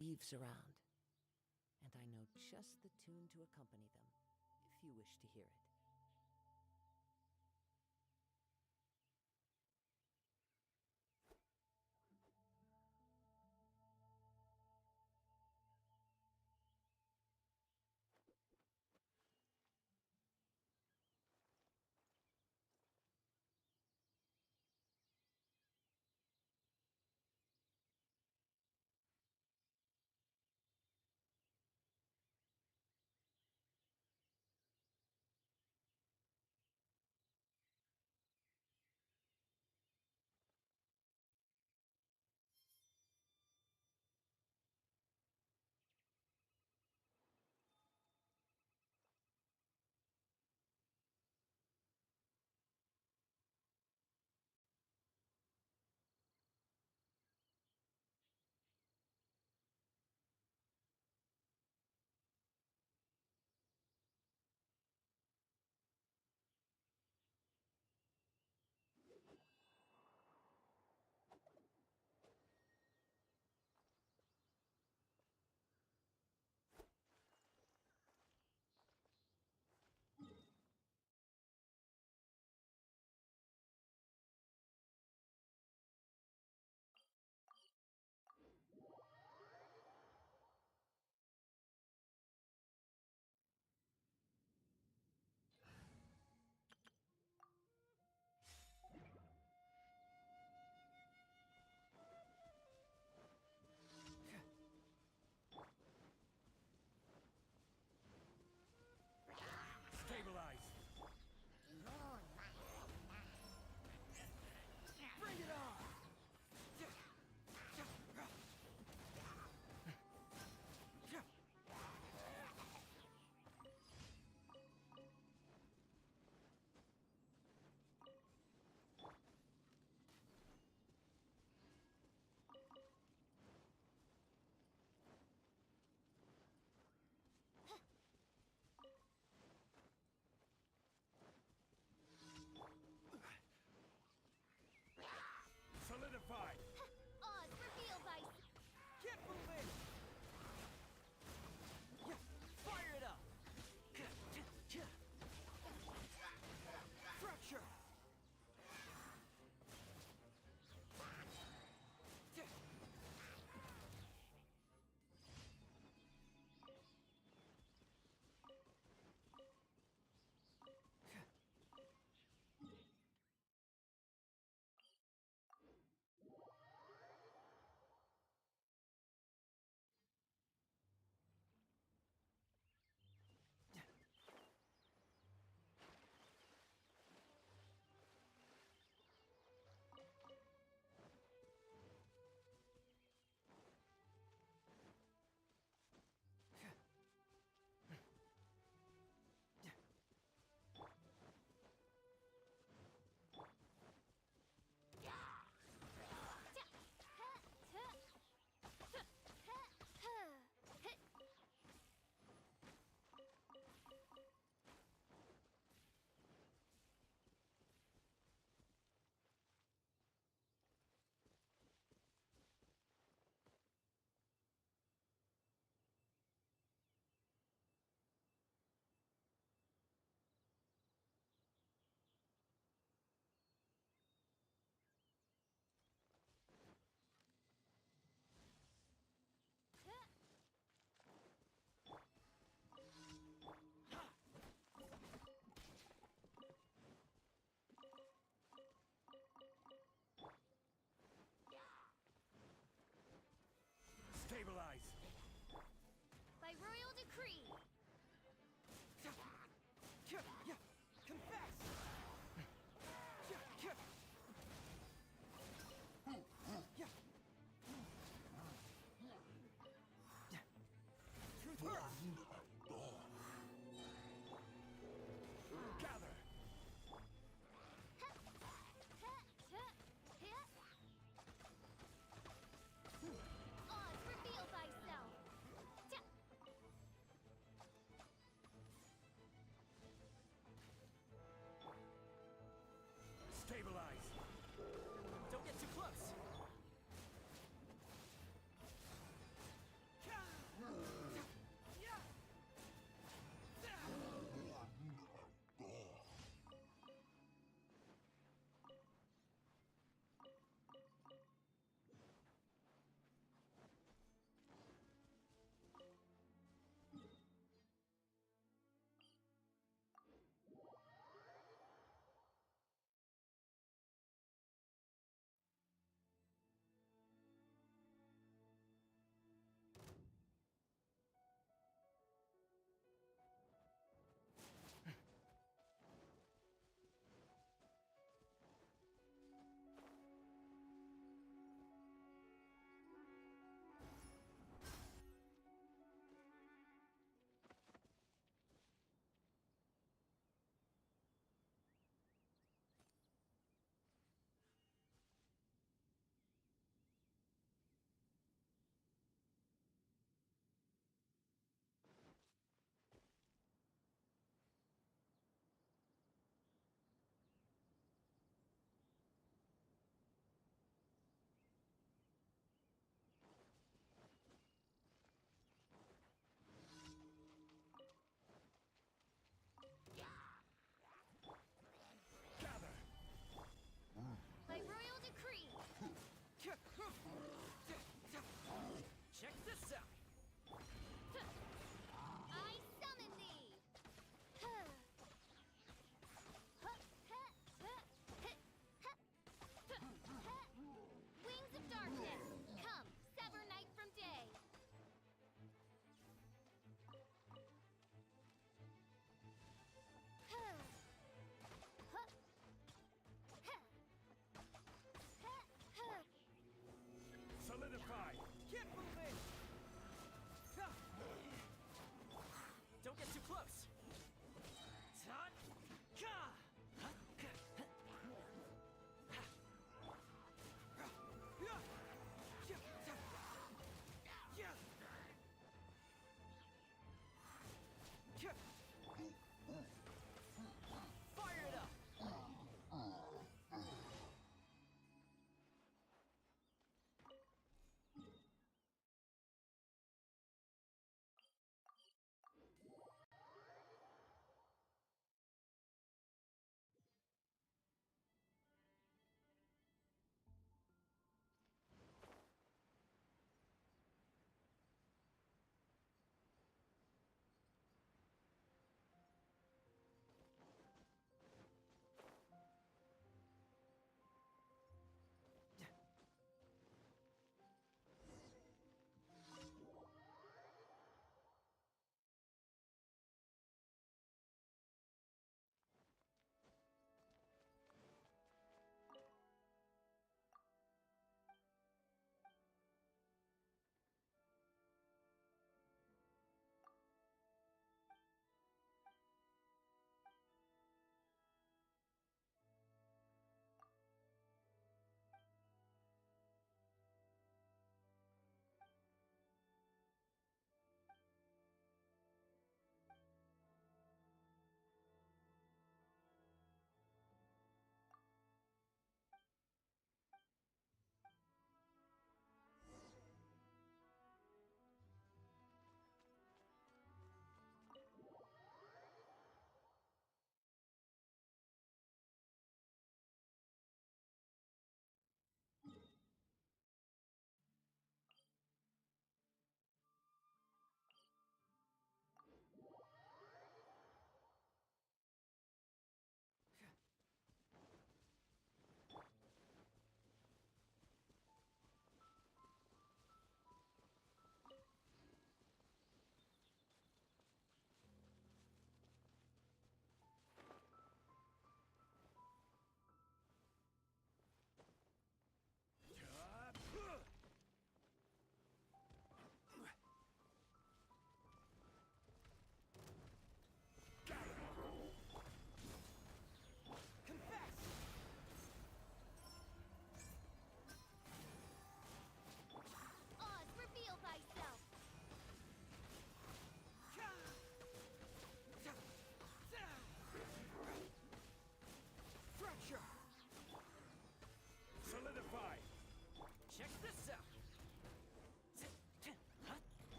leaves around. And I know just the tune to accompany them, if you wish to hear it.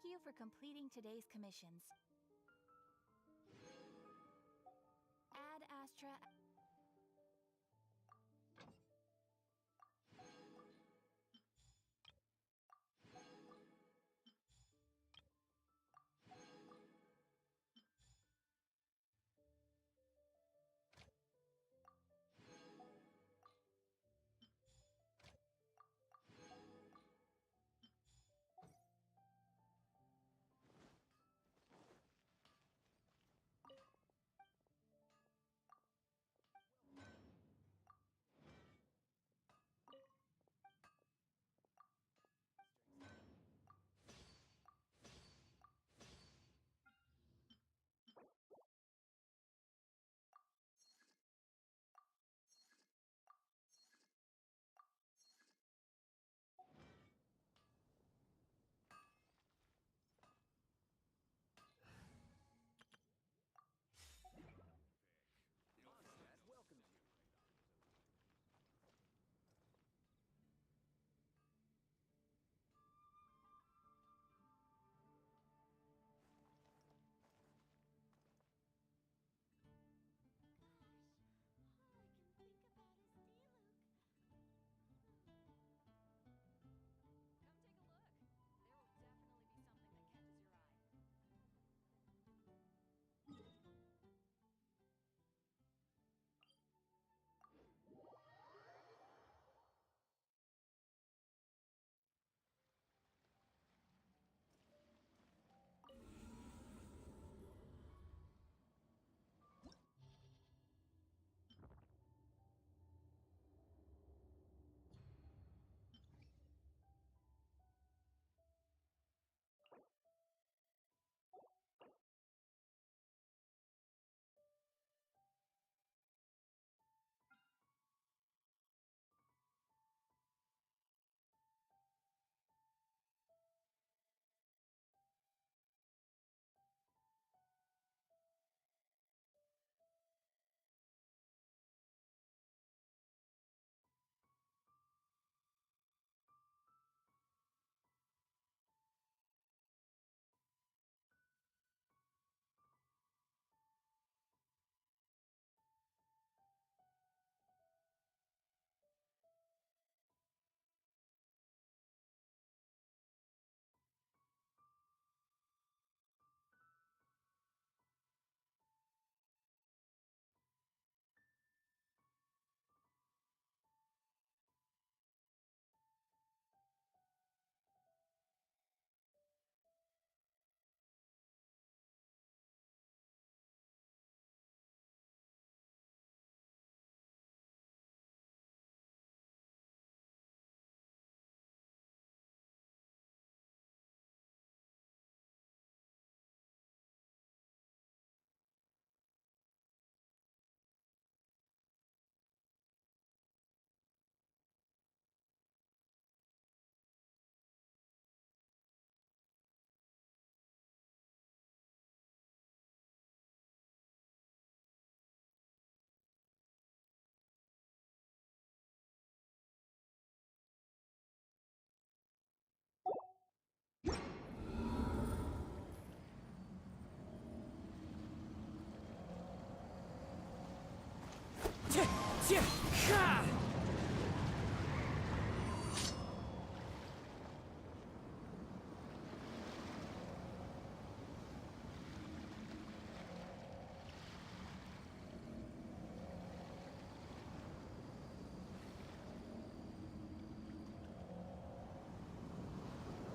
Thank you for completing today's commissions. Ad Astra.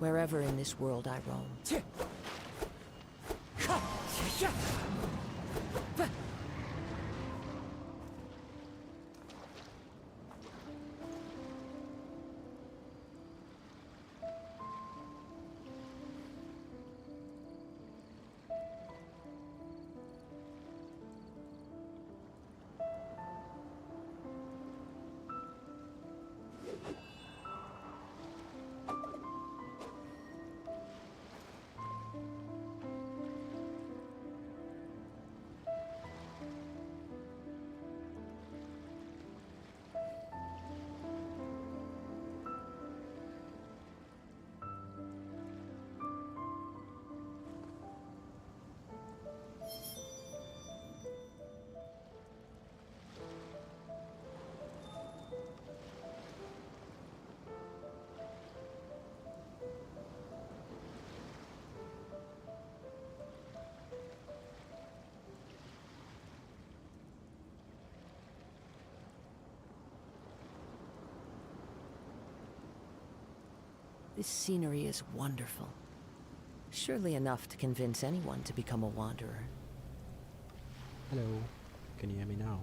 Wherever in this world I roam. This scenery is wonderful. Surely enough to convince anyone to become a wanderer. Hello. Can you hear me now?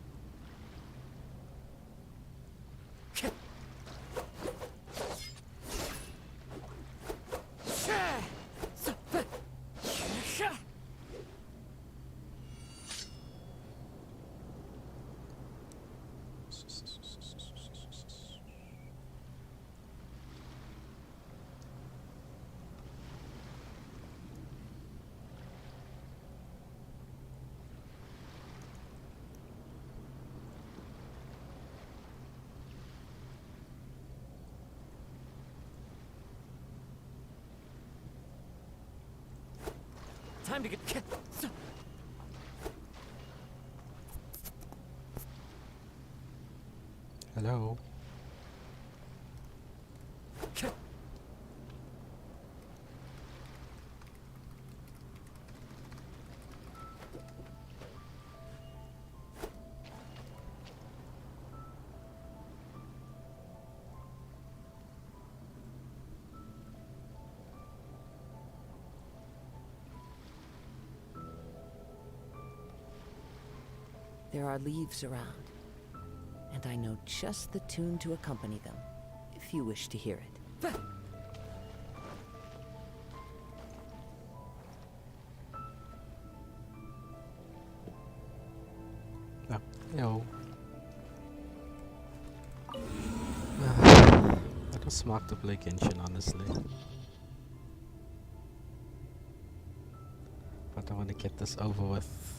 Time to get... Hello. There are leaves around, and I know just the tune to accompany them, if you wish to hear it. Ah, hello. I don't smart to play Genshin, honestly. But I want to get this over with.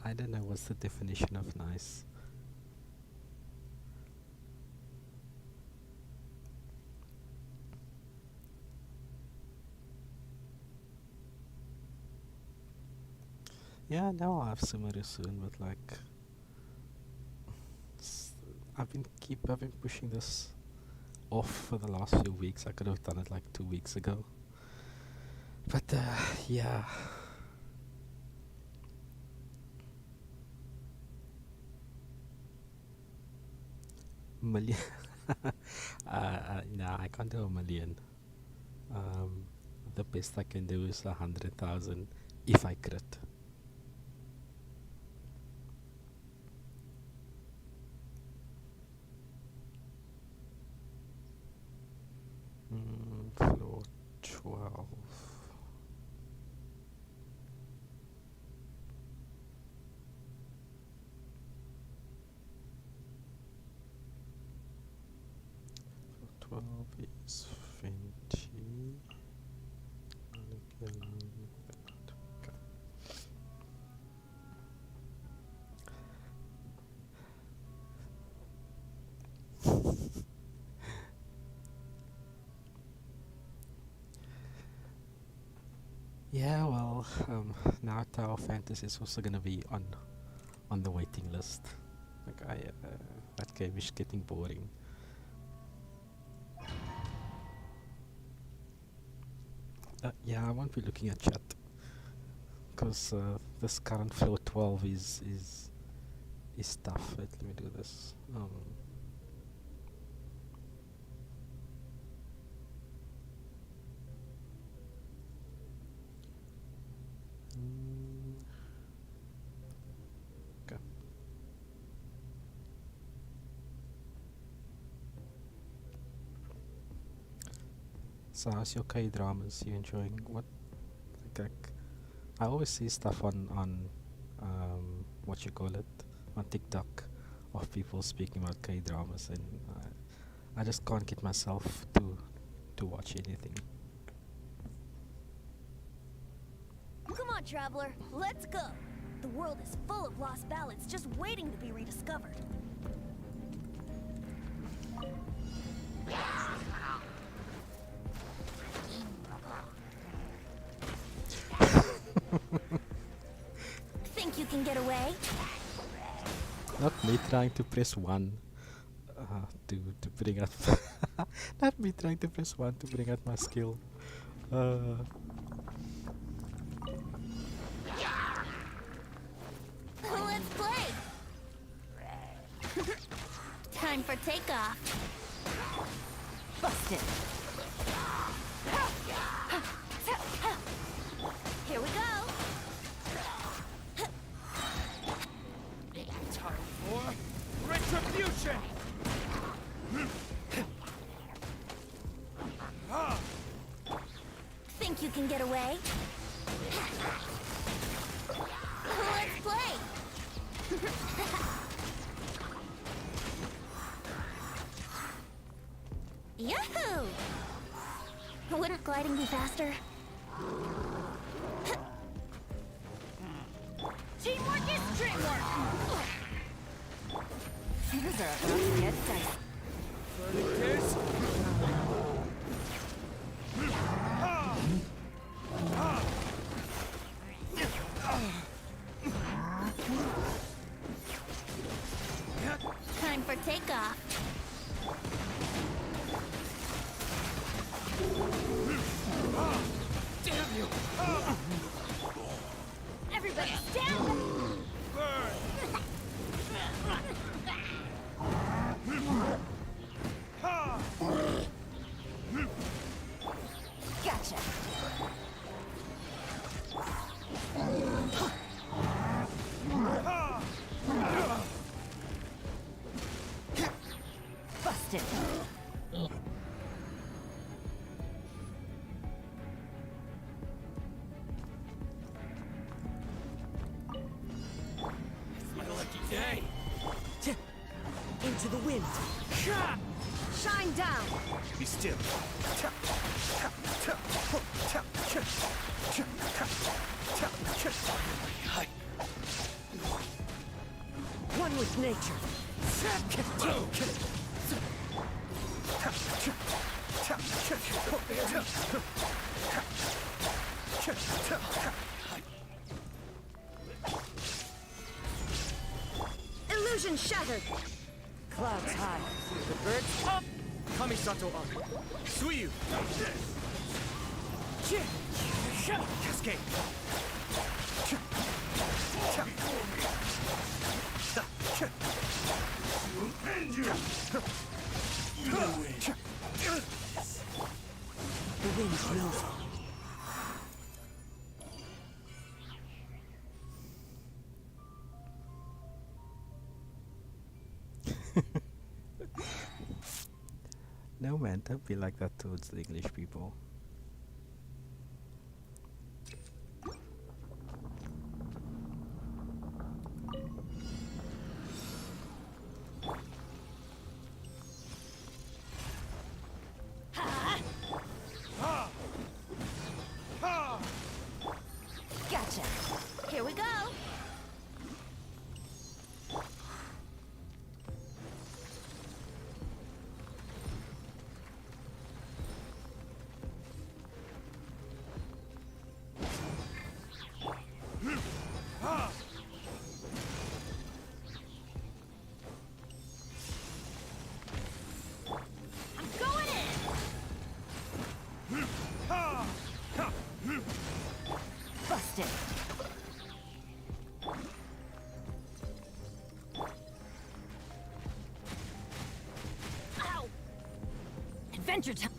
I don't know what's the definition of nice. Yeah, now I have Sumeru soon, but like I've been pushing this off for the last few weeks. I could have done it like 2 weeks ago. But yeah. Million. Nah, I can't do a million. The best I can do is 100,000 if I crit. Floor 12. Floor 12 is Fenty. Yeah, well, now Tower Fantasy is also gonna be on the waiting list. Like that game is getting boring. Yeah, I won't be looking at chat because this current floor 12 is tough. Wait, let me do this. Okay. So how's your K-dramas? You enjoying what? Like, I always see stuff on what you call it, on TikTok, of people speaking about K-dramas, and I just can't get myself to watch anything. Come on, traveler, let's go. The world is full of lost ballads just waiting to be rediscovered. away? Not me trying to press 1 to bring up. Not me trying to press 1 to bring out my skill. Let's play! Time for takeoff. Busted! Here we go. Time for retribution! Think you can get away? Let's play! Yahoo! Wouldn't gliding be faster? Teamwork is dreamwork! Things are about to get dicey. Verdict is... Time for takeoff. Damn you! Everybody stand! Burn! Gotcha! Busted! It's my lucky day! Into the wind! Shine down! Be still! One with nature! Illusion shattered! Clouds high. The birds Up! Kamisato up! Suiyu! Cascade! the wind knows. No man, don't be like that towards the English people. Gotcha. Here we go. I'm going in. Busted! Ow. Adventure time!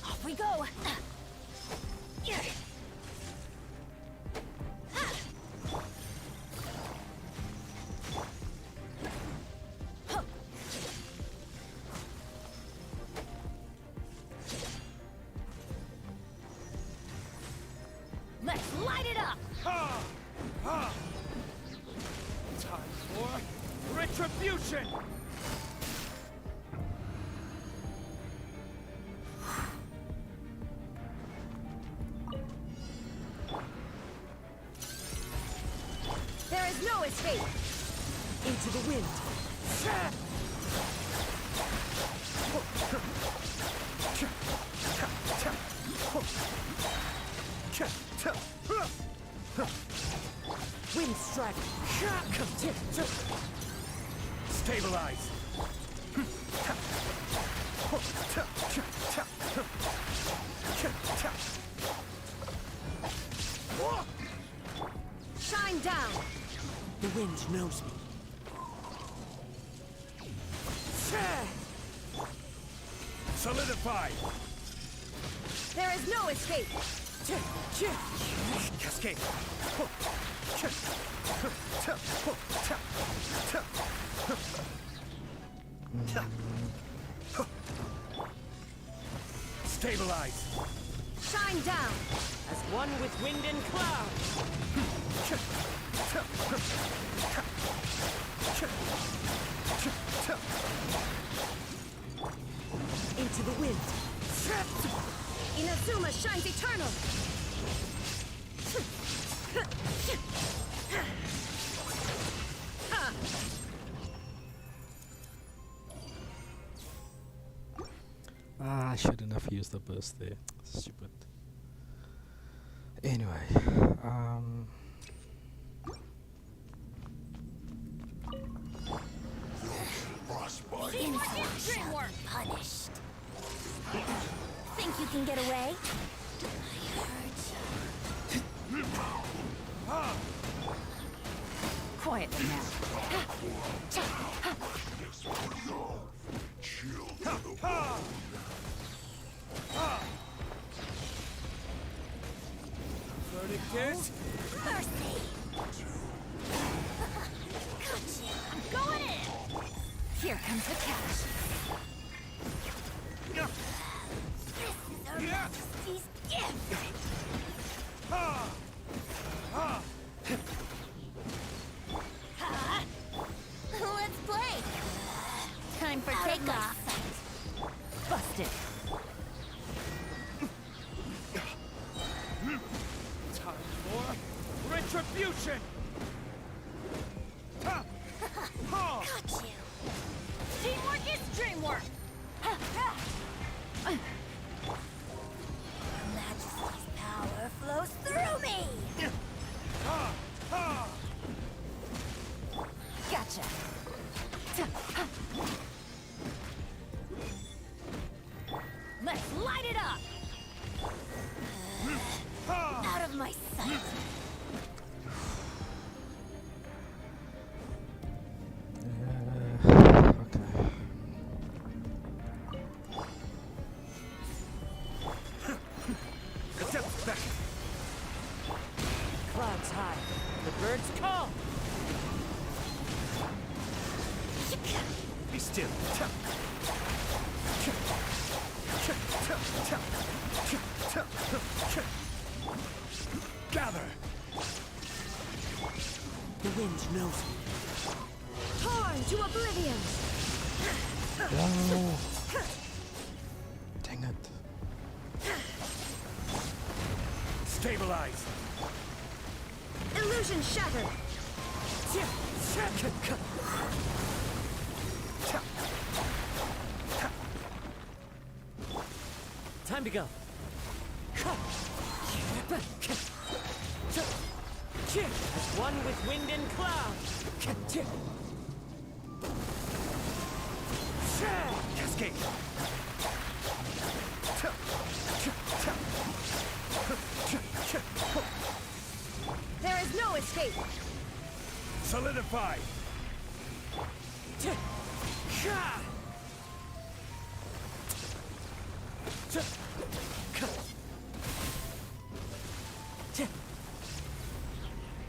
Off we go. Let's light it up! Time for retribution! There is no escape! Into the wind! dragon. Stabilize. Shine down. The wind knows me. Solidify. There is no escape. Cascade. Stabilize. Shine down. As one with wind and cloud. Into the wind. Inazuma shines eternal. Ah, I shouldn't have used the burst there. Stupid. Anyway, Dreamwork punished. Think you can get away? Quietly now. Verdict is Mercy! Gotcha! I'm going in! Here comes the cash. This is Her Majesty's gift! Let's play! Time for takeoff! Busted. time for retribution. Got you! Teamwork is dreamwork! Her Majesty's power flows through me! Gotcha! Let's light it up! Out of my sight! okay. Attempt back. Clouds high. The birds call. Be still. Gather. The wind knows me. Torn to oblivion! No. Dang it. Stabilize. Illusion shattered! Time to go. As one with wind and cloud. Cascade. There is no escape! Solidify.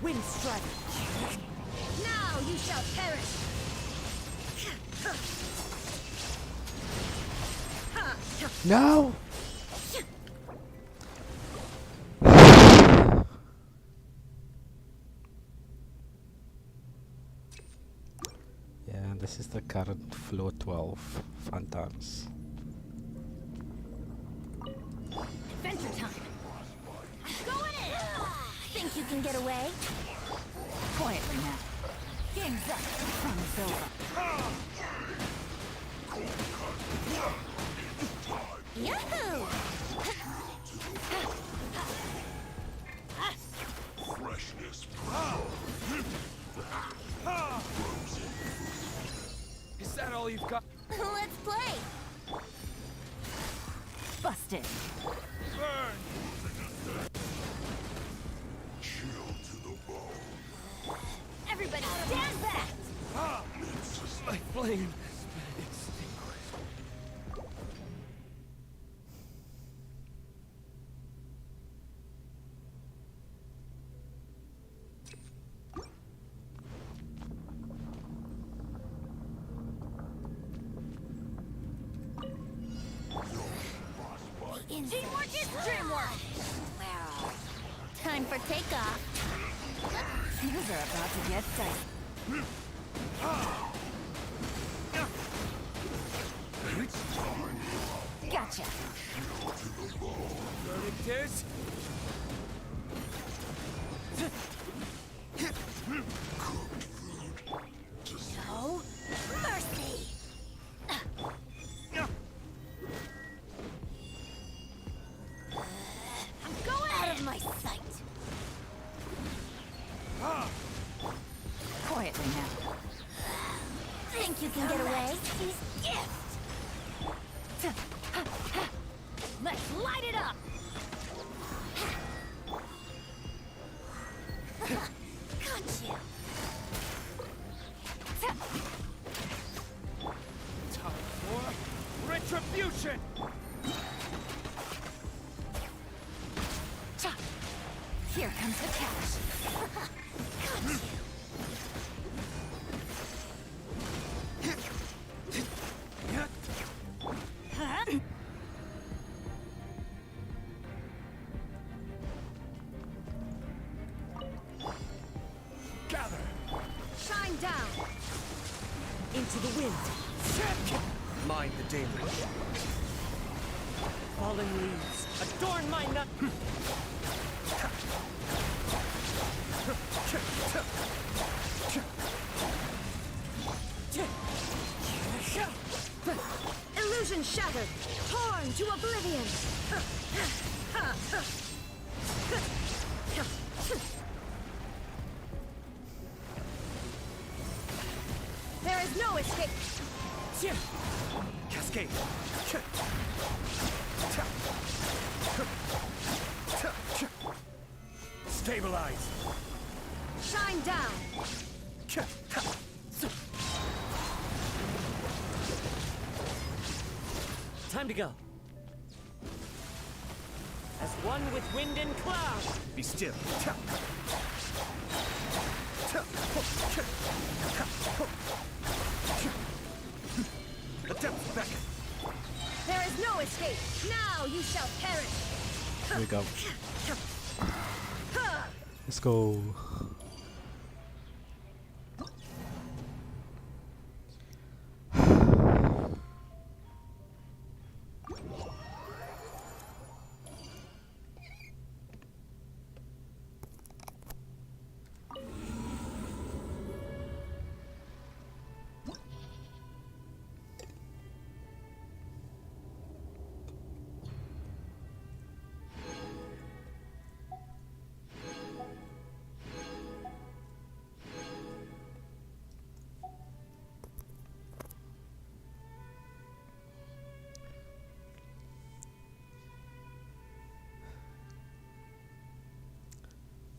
Wind strike. Now you shall perish! No! Yeah, this is the current floor 12. Fun times. Adventure time! Going in! Think you can get away? Quietly now. Game's up! Fun's over. Yahoo! Busted. Burn! Everybody stand back! Ah! My flame! Teamwork is dreamwork! Time for takeoff. Things are about to get dicey. Gotcha. Verdict is... No mercy! I'm going out of my sight. Quietly now. Think you can get away? Gift! Let's light it up! Got you! Time for retribution! Cha! Here comes the cash. Got you! Huh? Gather! Shine down! Into the wind. Mind the damage. Fallen leaves. Adorn my nut. Illusion shattered! Torn to oblivion! There is no escape! Cascade! Stabilize! Shine down! Time to go. As one with wind and cloud. Be still! Attempt back! There is no escape! Now you shall perish! Here we go. Let's go.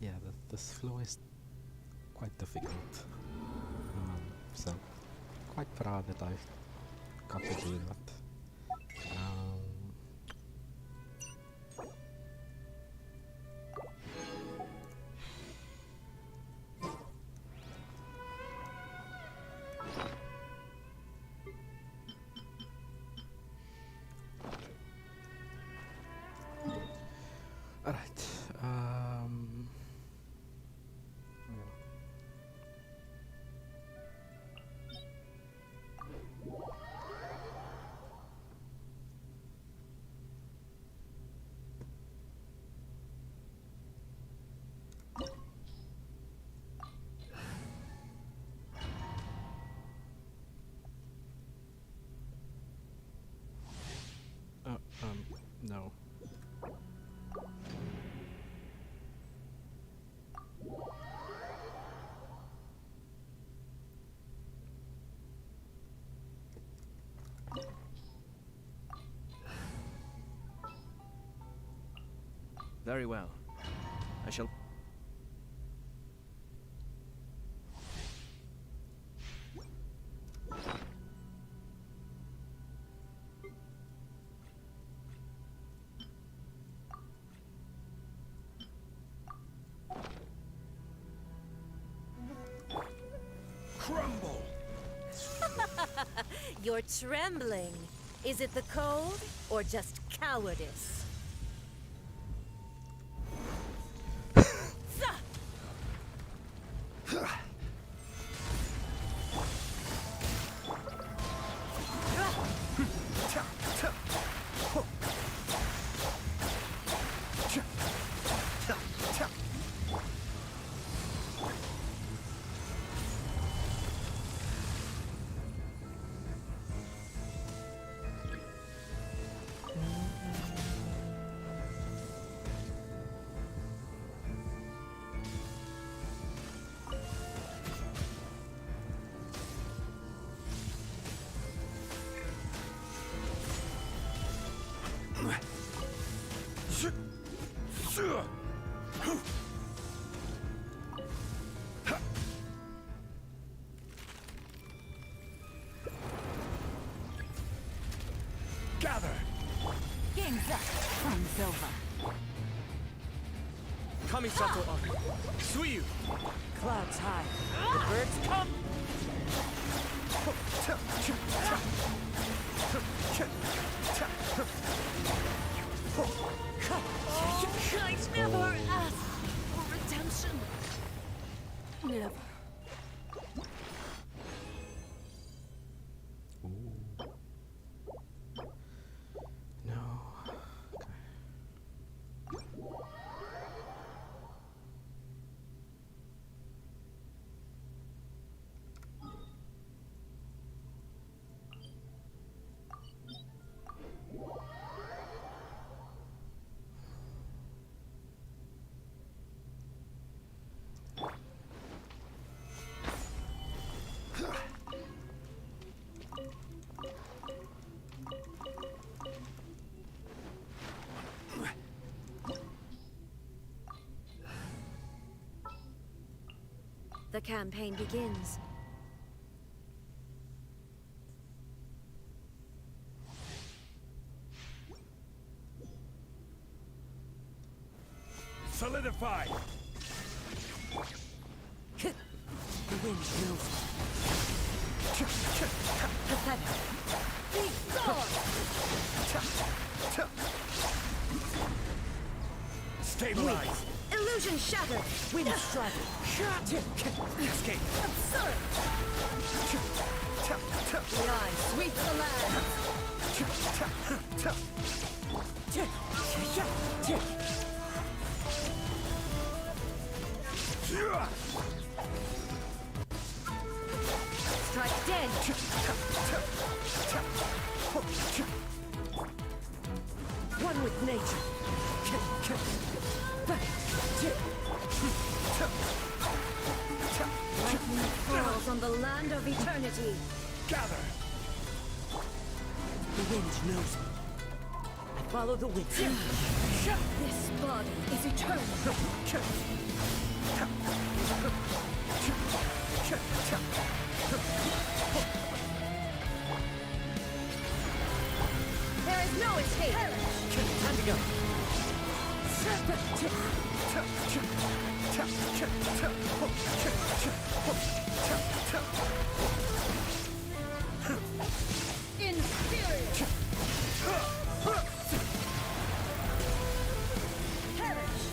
Yeah, this flow is quite difficult. So, quite proud that I've got to do that. Alright, no. Very well. I shall... crumble! You're trembling. Is it the cold or just cowardice? Gather! Game's up. Fun's over. Kamisato on. Suiyu! Clouds high. The birds come! I never asked for redemption. Never. No. Okay. The campaign begins. Solidify! The wind knows. Pathetic. Be gone! Stabilize! Illusion shattered! Wind strike. Cascade! Absurd! The eye sweeps the land! Strike dead! One with nature. Lightning falls on the land of eternity! Gather! The wind knows me. I follow the wind. This body is eternal! There is no escape! Time to go. Inferior! Perish!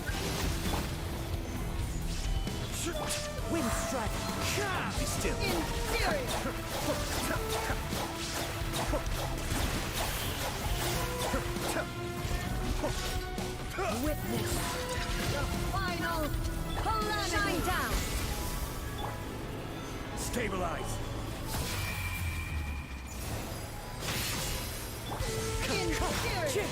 Wind strike. Be still! Inferior! Witness the final calamity! Shine down! Stabilize! Inferior!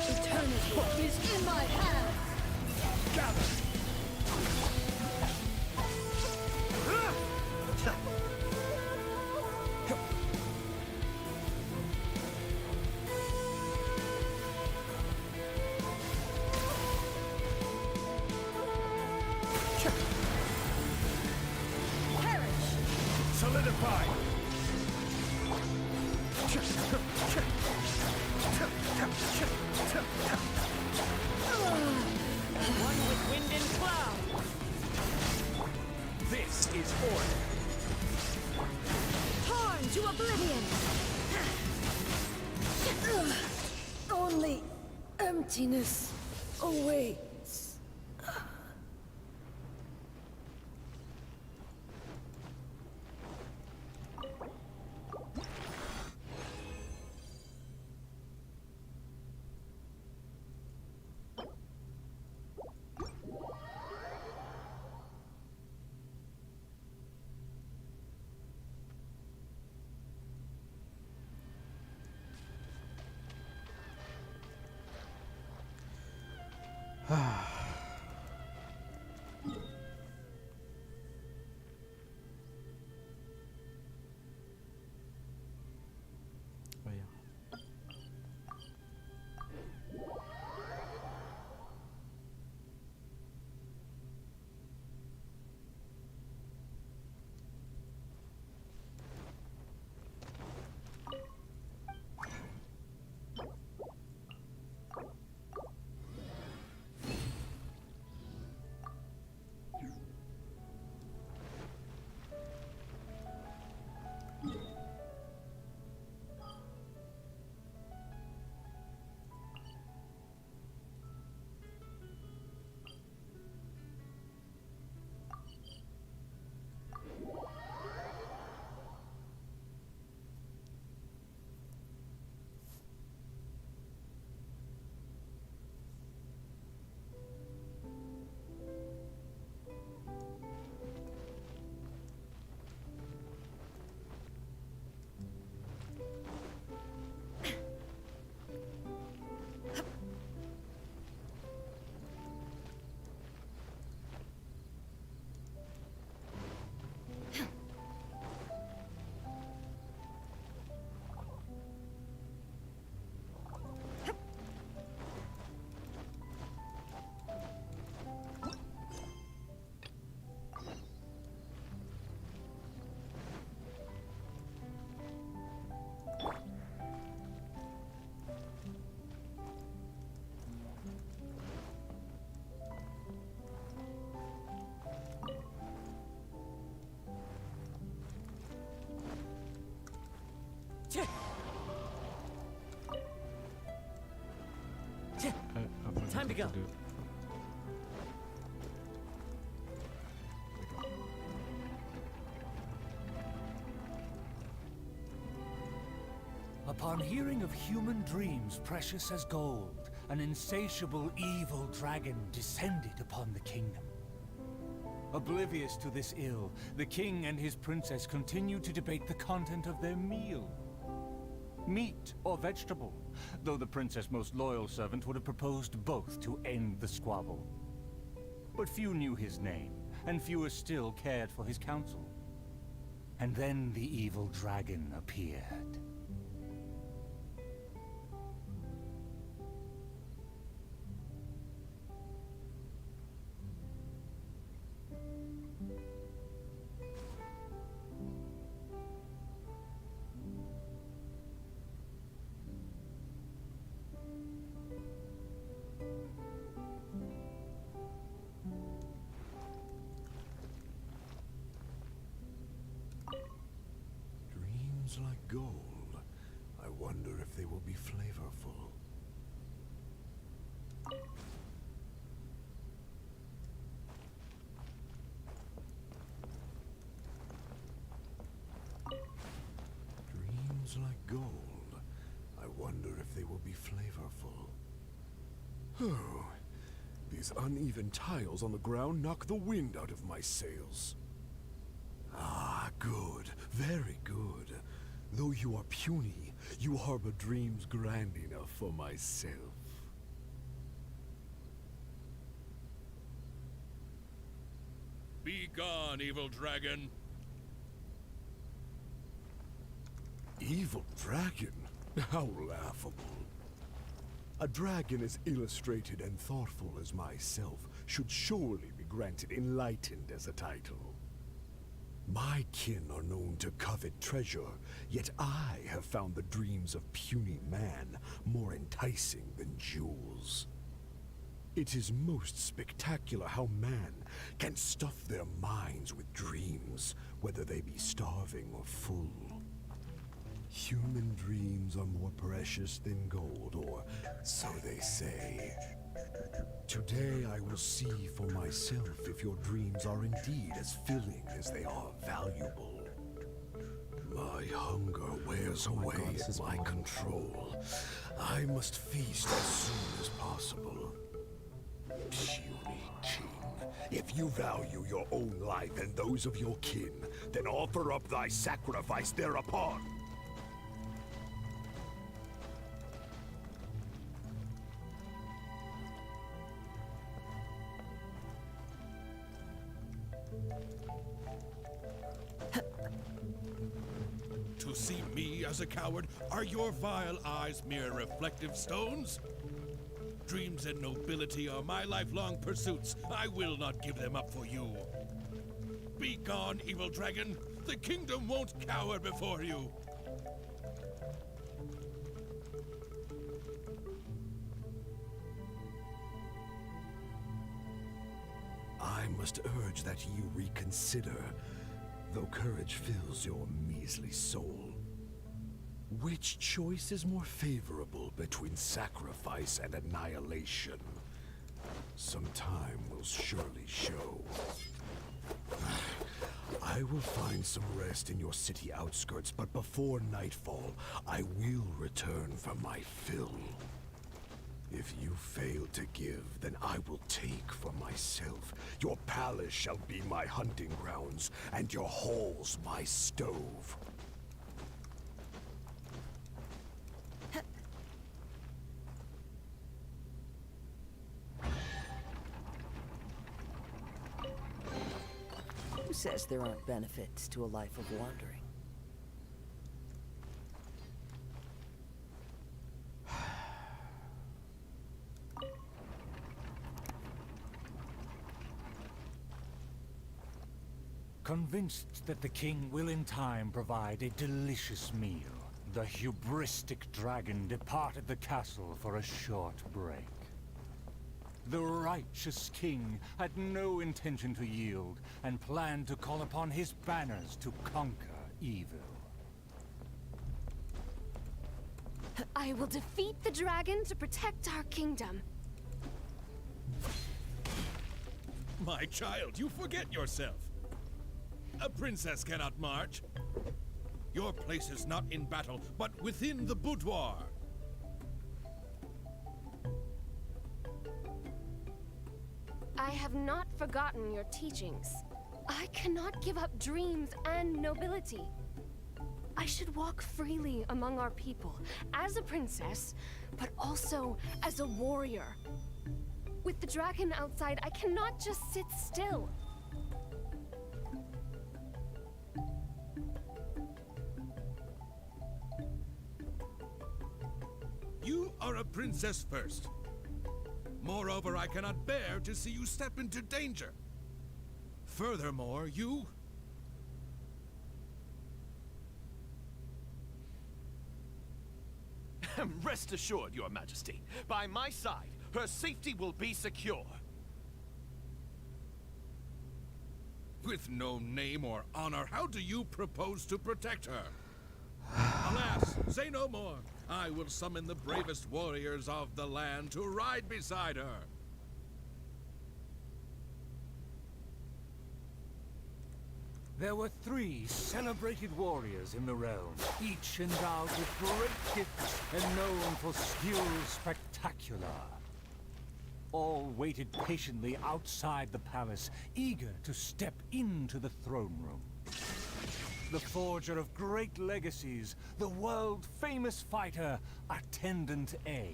Eternity is in my hands! Gather! Solidify! One with wind and cloud. This is order. Torn to oblivion! Only emptiness awaits. Oh yeah. I forgot Time to what go. do. Upon hearing of human dreams precious as gold, an insatiable evil dragon descended upon the kingdom. Oblivious to this ill, the king and his princess continued to debate the content of their meal. Meat or vegetable, though the princess' most loyal servant would have proposed both to end the squabble. But few knew his name, and fewer still cared for his counsel. And then the evil dragon appeared. Dreams like gold. I wonder if they will be flavorful. Dreams like gold. I wonder if they will be flavorful. Oh, these uneven tiles on the ground knock the wind out of my sails. Ah, good. Very good. Though you are puny, you harbor dreams grand enough for myself. Be gone, evil dragon. Evil dragon? How laughable. A dragon as illustrated and thoughtful as myself should surely be granted enlightened as a title. My kin are known to covet treasure, yet I have found the dreams of puny man more enticing than jewels. It is most spectacular how man can stuff their minds with dreams, whether they be starving or full. Human dreams are more precious than gold, or so they say. Today I will see for myself if your dreams are indeed as filling as they are valuable. My hunger wears away this at is my awful. control. I must feast as soon as possible. Puny king, if you value your own life and those of your kin, then offer up thy sacrifice thereupon. To see me as a coward, are your vile eyes mere reflective stones? Dreams and nobility are my lifelong pursuits. I will not give them up for you. Be gone, evil dragon. The kingdom won't cower before you. I must urge that you reconsider, though courage fills your measly soul. Which choice is more favorable between sacrifice and annihilation? Some time will surely show. I will find some rest in your city outskirts, but before nightfall, I will return for my fill. If you fail to give, then I will take for myself. Your palace shall be my hunting grounds, and your halls my stove. Who says there aren't benefits to a life of wandering? Convinced that the king will in time provide a delicious meal, the hubristic dragon departed the castle for a short break. The righteous king had no intention to yield, and planned to call upon his banners to conquer evil. I will defeat the dragon to protect our kingdom. My child, you forget yourself. A princess cannot march. Your place is not in battle, but within the boudoir. I have not forgotten your teachings. I cannot give up dreams and nobility. I should walk freely among our people, as a princess, but also as a warrior. With the dragon outside, I cannot just sit still. You are a princess first. Moreover, I cannot bear to see you step into danger. Furthermore, you... Rest assured, Your Majesty. By my side, her safety will be secure. With no name or honor, how do you propose to protect her? Alas, say no more. I will summon the bravest warriors of the land to ride beside her. There were 3 celebrated warriors in the realm, each endowed with great gifts and known for skill spectacular. All waited patiently outside the palace, eager to step into the throne room. The forger of great legacies, the world-famous fighter, Attendant A.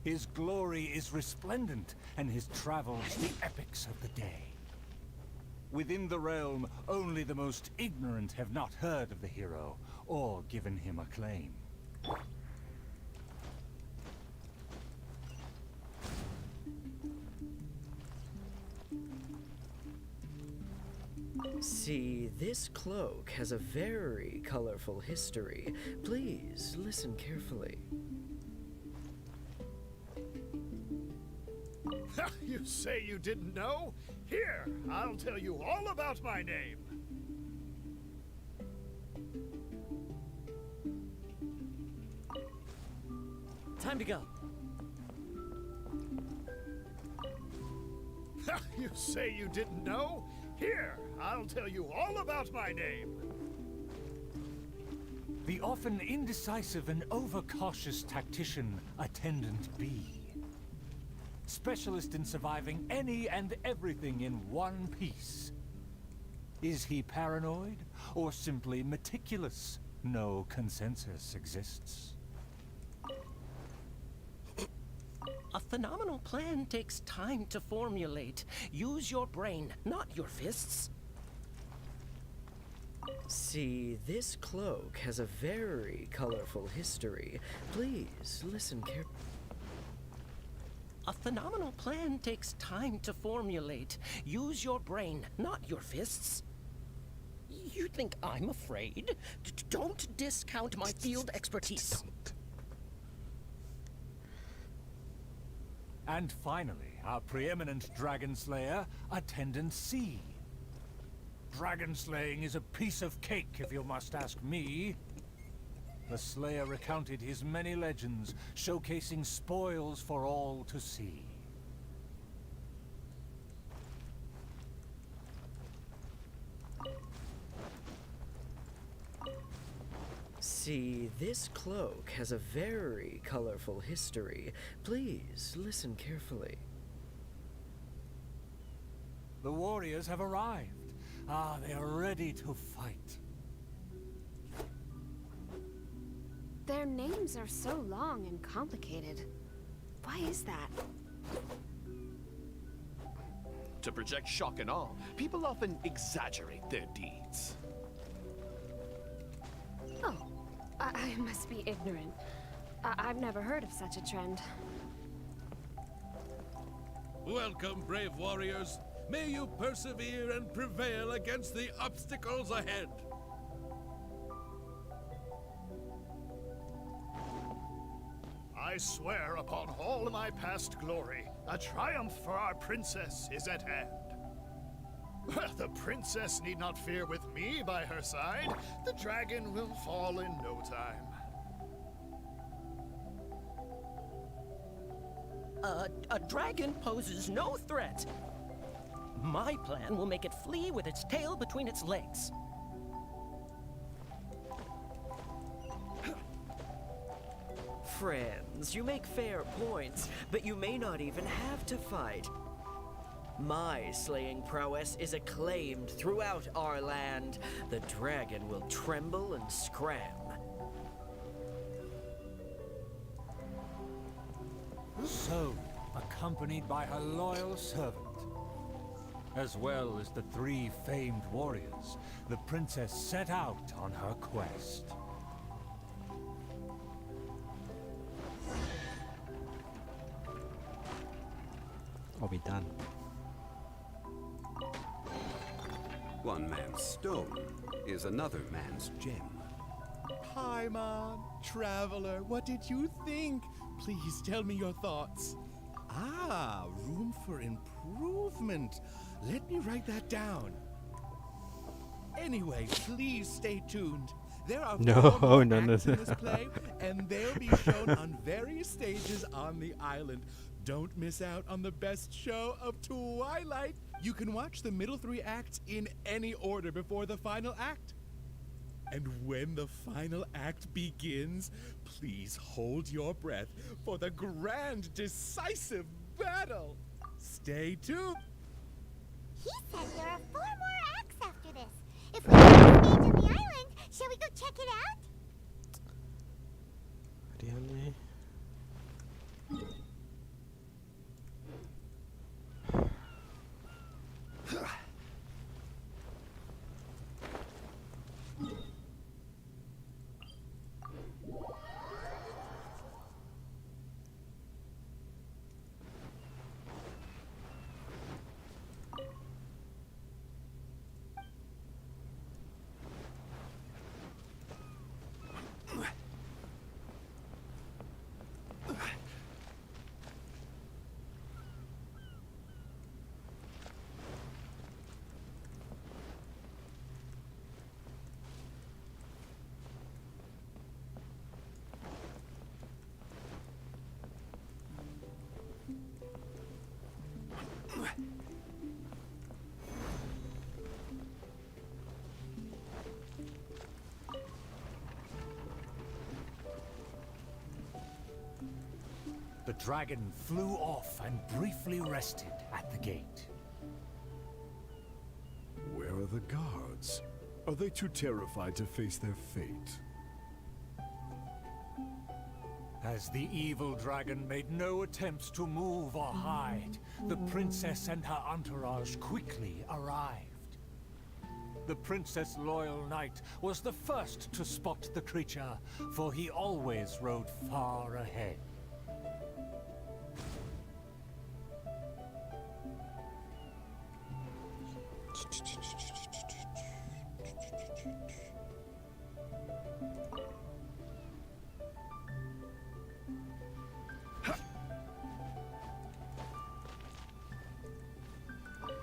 His glory is resplendent, and his travels the epics of the day. Within the realm, only the most ignorant have not heard of the hero, or given him acclaim. See this cloak has a very colorful history. Please listen carefully. You say you didn't know? Here, I'll tell you all about my name. Time to go. You say you didn't know? Here, I'll tell you all about my name. The often indecisive and overcautious tactician, Attendant B. Specialist in surviving any and everything in one piece. Is he paranoid or simply meticulous? No consensus exists. A phenomenal plan takes time to formulate. Use your brain, not your fists. See, this cloak has a very colorful history. Please listen carefully. A phenomenal plan takes time to formulate. Use your brain, not your fists. You think I'm afraid? Don't discount my field expertise. And finally, our preeminent dragon slayer, Attendant C. Dragon slaying is a piece of cake, if you must ask me. The slayer recounted his many legends, showcasing spoils for all to see. See, this cloak has a very colorful history. Please listen carefully. The warriors have arrived. They are ready to fight. Their names are so long and complicated. Why is that? To project shock and awe, people often exaggerate their deeds. Oh, I must be ignorant. I've never heard of such a trend. Welcome, brave warriors. May you persevere and prevail against the obstacles ahead. I swear upon all my past glory, a triumph for our princess is at hand. The princess need not fear with me by her side. The dragon will fall in no time. A dragon poses no threat. My plan will make it flee with its tail between its legs. Friends, you make fair points, but you may not even have to fight. My slaying prowess is acclaimed throughout our land. The dragon will tremble and scram. So, accompanied by her loyal servant, as well as the 3 famed warriors, the princess set out on her quest. Are we done? One man's stone is another man's gem. Paimon, traveler, what did you think? Please tell me your thoughts. Ah, room for improvement. Let me write that down. Anyway, please stay tuned. There are 4 more acts in this play, and they'll be shown on various stages on the island. Don't miss out on the best show of Twilight. You can watch the middle 3 acts in any order before the final act. And when the final act begins, please hold your breath for the grand, decisive battle. Stay tuned. He said there are 4 more acts after this. If we're on the stage on the island, shall we go check it out? Really? dragon flew off and briefly rested at the gate. Where are the guards? Are they too terrified to face their fate? As the evil dragon made no attempts to move or hide, the princess and her entourage quickly arrived. The Princess Loyal Knight was the first to spot the creature, for he always rode far ahead.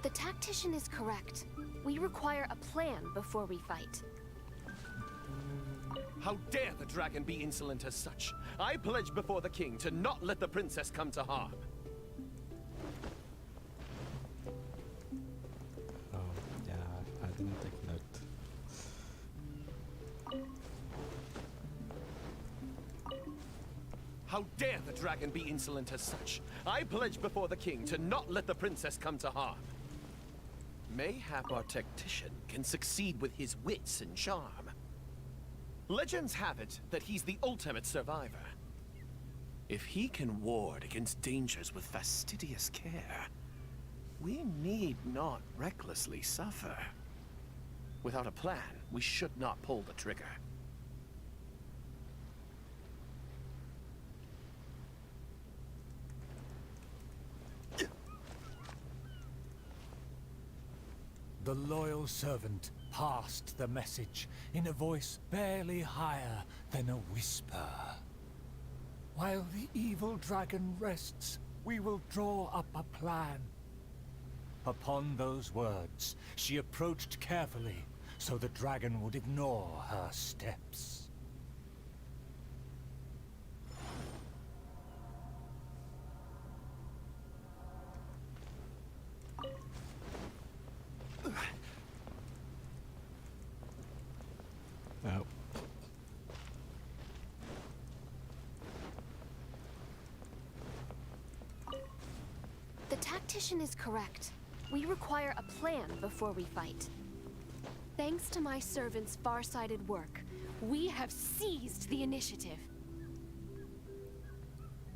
The tactician is correct. We require a plan before we fight. How dare the dragon be insolent as such? I pledge before the king to not let the princess come to harm. Oh, yeah, I didn't take note. How dare the dragon be insolent as such? I pledge before the king to not let the princess come to harm. Mayhap our tactician can succeed with his wits and charm. Legends have it that he's the ultimate survivor. If he can ward against dangers with fastidious care, we need not recklessly suffer. Without a plan, we should not pull the trigger. The loyal servant passed the message in a voice barely higher than a whisper. While the evil dragon rests, we will draw up a plan. Upon those words, she approached carefully, so the dragon would ignore her steps. Oh. The tactician is correct. We require a plan before we fight. Thanks to my servant's far-sighted work, we have seized the initiative.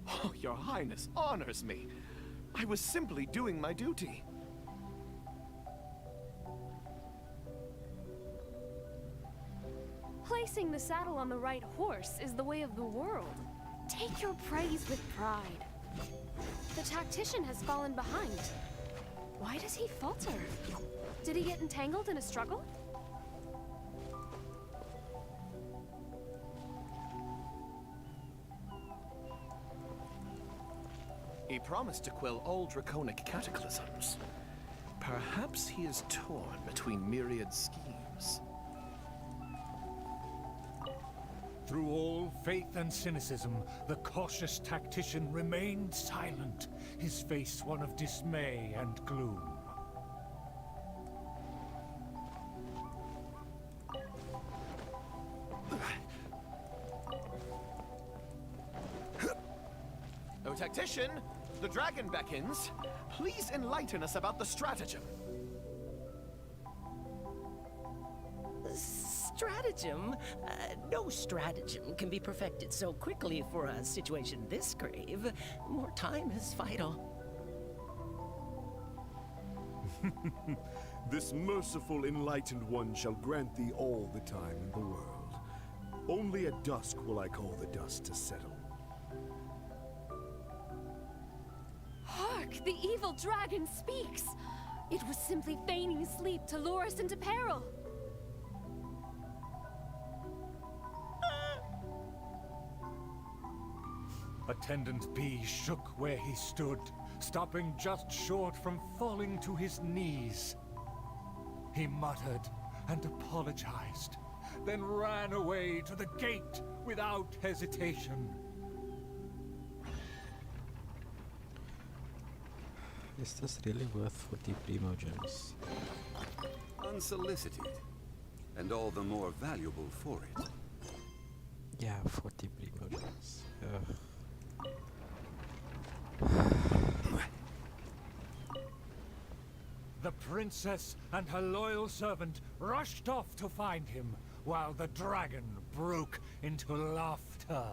Oh, your highness honors me. I was simply doing my duty. Placing the saddle on the right horse is the way of the world. Take your praise with pride. The tactician has fallen behind. Why does he falter? Did he get entangled in a struggle? He promised to quell all draconic cataclysms. Perhaps he is torn between myriad schemes. Through all faith and cynicism, the cautious tactician remained silent, his face one of dismay and gloom. Oh, tactician, the dragon beckons. Please enlighten us about the stratagem. Stratagem? No stratagem can be perfected so quickly for a situation this grave. More time is vital. This merciful enlightened one shall grant thee all the time in the world. Only at dusk will I call the dust to settle. Hark! The evil dragon speaks! It was simply feigning sleep to lure us into peril. Attendant B shook where he stood, stopping just short from falling to his knees. He muttered and apologized, then ran away to the gate without hesitation. Is this really worth 40 primo gems? Unsolicited, and all the more valuable for it. Yeah, 40 primo gems. Ugh. The princess and her loyal servant rushed off to find him, while the dragon broke into laughter.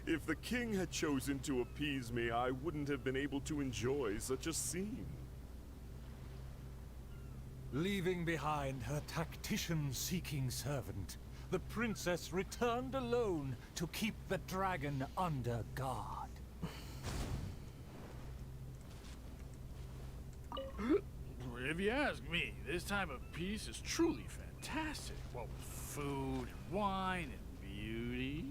If the king had chosen to appease me, I wouldn't have been able to enjoy such a scene. Leaving behind her tactician-seeking servant, the princess returned alone to keep the dragon under guard. If you ask me, this time of peace is truly fantastic. What with food and wine and beauties.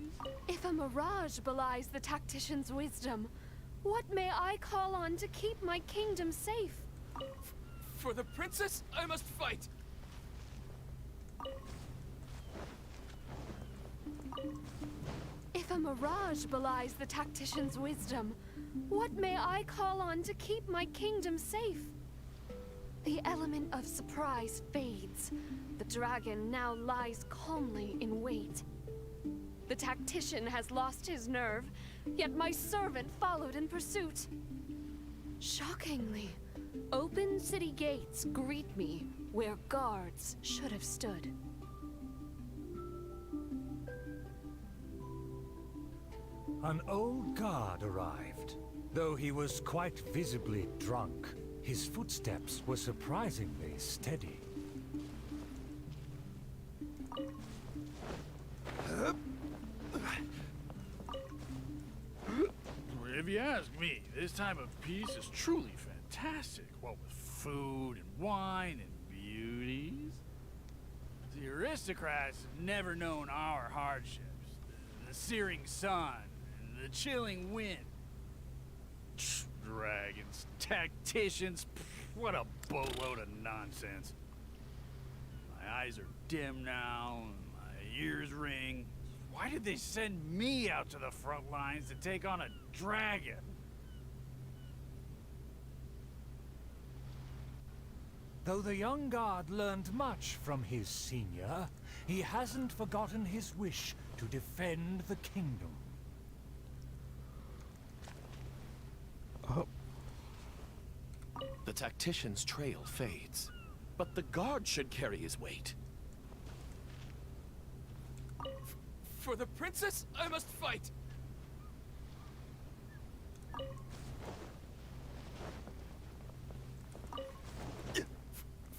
If a mirage belies the tactician's wisdom, what may I call on to keep my kingdom safe? For the princess, I must fight! If a mirage belies the tactician's wisdom, what may I call on to keep my kingdom safe? The element of surprise fades. The dragon now lies calmly in wait. The tactician has lost his nerve, yet my servant followed in pursuit. Shockingly, open city gates greet me where guards should have stood. An old guard arrived. Though he was quite visibly drunk, his footsteps were surprisingly steady. If you ask me, this time of peace is truly fantastic. What with food and wine and beauties. The aristocrats have never known our hardships. The searing sun, and the chilling wind. Dragons, tacticians, what a boatload of nonsense. My eyes are dim now, and my ears ring. Why did they send me out to the front lines to take on a dragon? Though the young guard learned much from his senior, he hasn't forgotten his wish to defend the kingdom. The tactician's trail fades, but the guard should carry his weight. For the princess, I must fight!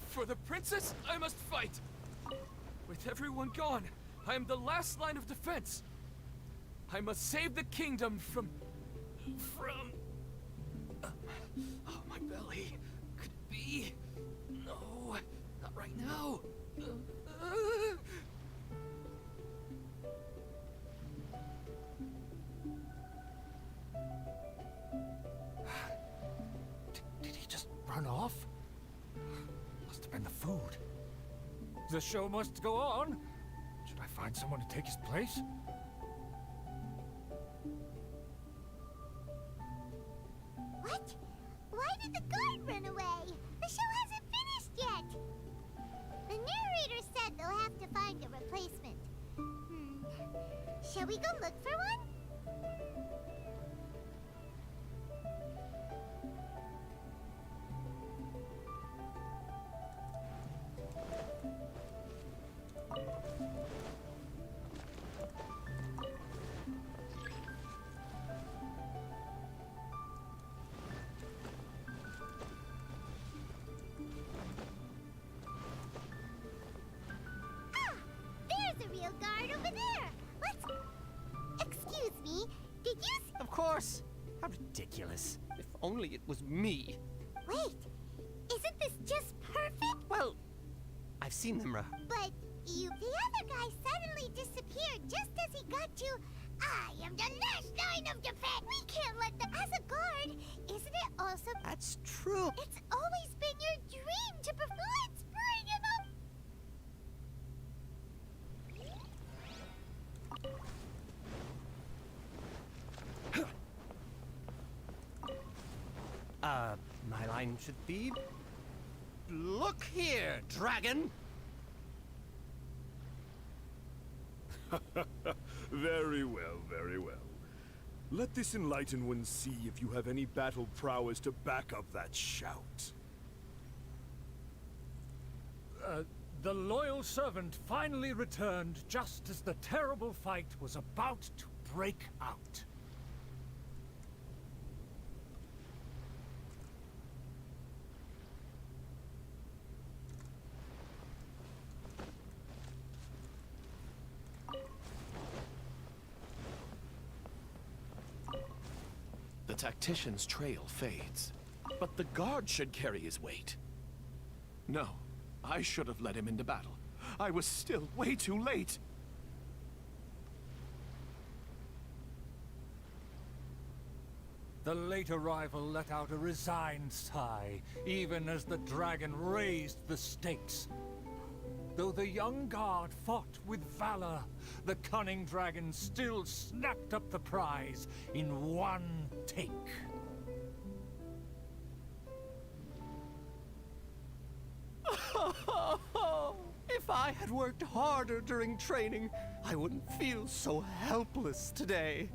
For the princess, I must fight! With everyone gone, I am the last line of defense. I must save the kingdom from... Oh, my belly. Could it be? No, not right now. Did he just run off? Must have been the food. The show must go on. Should I find someone to take his place? What? Why did the guard run away? The show hasn't finished yet. The narrator said they'll have to find a replacement. Shall we go look for one? There's a real guard over there. Let's... Excuse me, did you... Of course! How ridiculous. If only it was me. Wait, isn't this just perfect? Well, I've seen them, But you... The other guy suddenly disappeared just as he got to... I am the last line of defense. We can't let them... As a guard, isn't it also... That's true. It's always been your dream to perform... Let's bring him up... My line should be... Look here, dragon! Very well, very well. Let this enlightened one see if you have any battle prowess to back up that shout. The loyal servant finally returned just as the terrible fight was about to break out. The tactician's trail fades, but the guard should carry his weight. No, I should have led him into battle. I was still way too late. The late arrival let out a resigned sigh, even as the dragon raised the stakes. Though the young guard fought with valor, the cunning dragon still snapped up the prize in one take. If I had worked harder during training, I wouldn't feel so helpless today.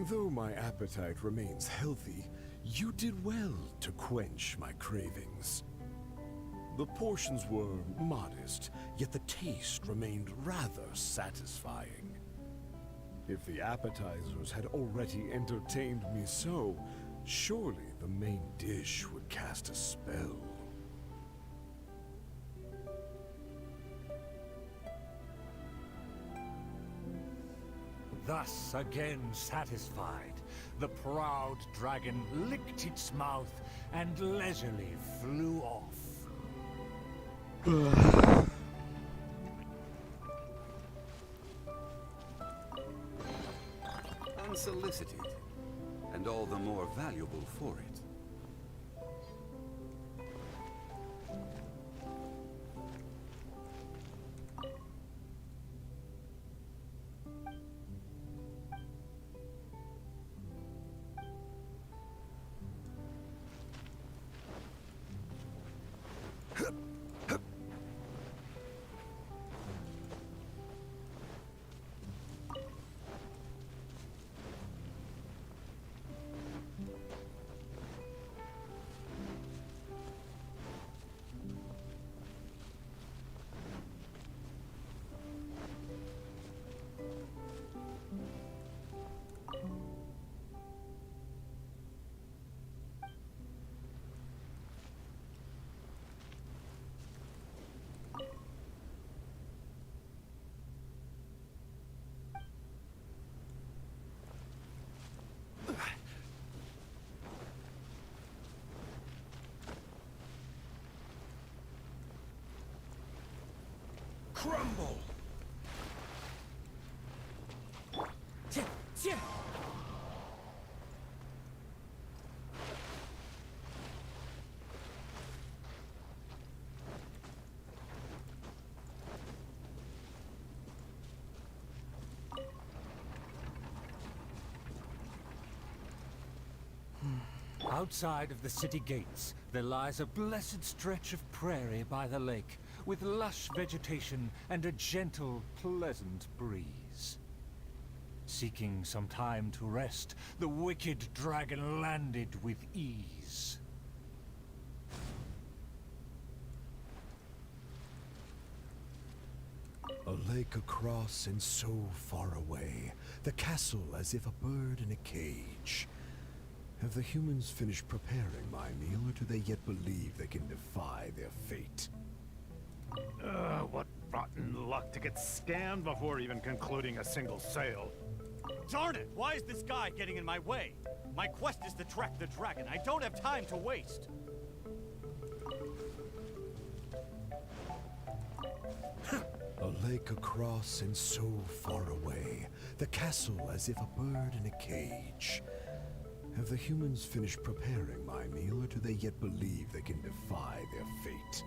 Though my appetite remains healthy, you did well to quench my cravings. The portions were modest, yet the taste remained rather satisfying. If the appetizers had already entertained me so, surely the main dish would cast a spell. Thus, again satisfied, the proud dragon licked its mouth and leisurely flew off. Unsolicited, and all the more valuable for it. Crumble! Outside of the city gates, there lies a blessed stretch of prairie by the lake, with lush vegetation and a gentle, pleasant breeze. Seeking some time to rest, the wicked dragon landed with ease. A lake across and so far away, the castle as if a bird in a cage. Have the humans finished preparing my meal, or do they yet believe they can defy their fate? What rotten luck to get scammed before even concluding a single sale. Darn it! Why is this guy getting in my way? My quest is to track the dragon. I don't have time to waste. A lake across and so far away, the castle as if a bird in a cage. Have the humans finished preparing my meal, or do they yet believe they can defy their fate?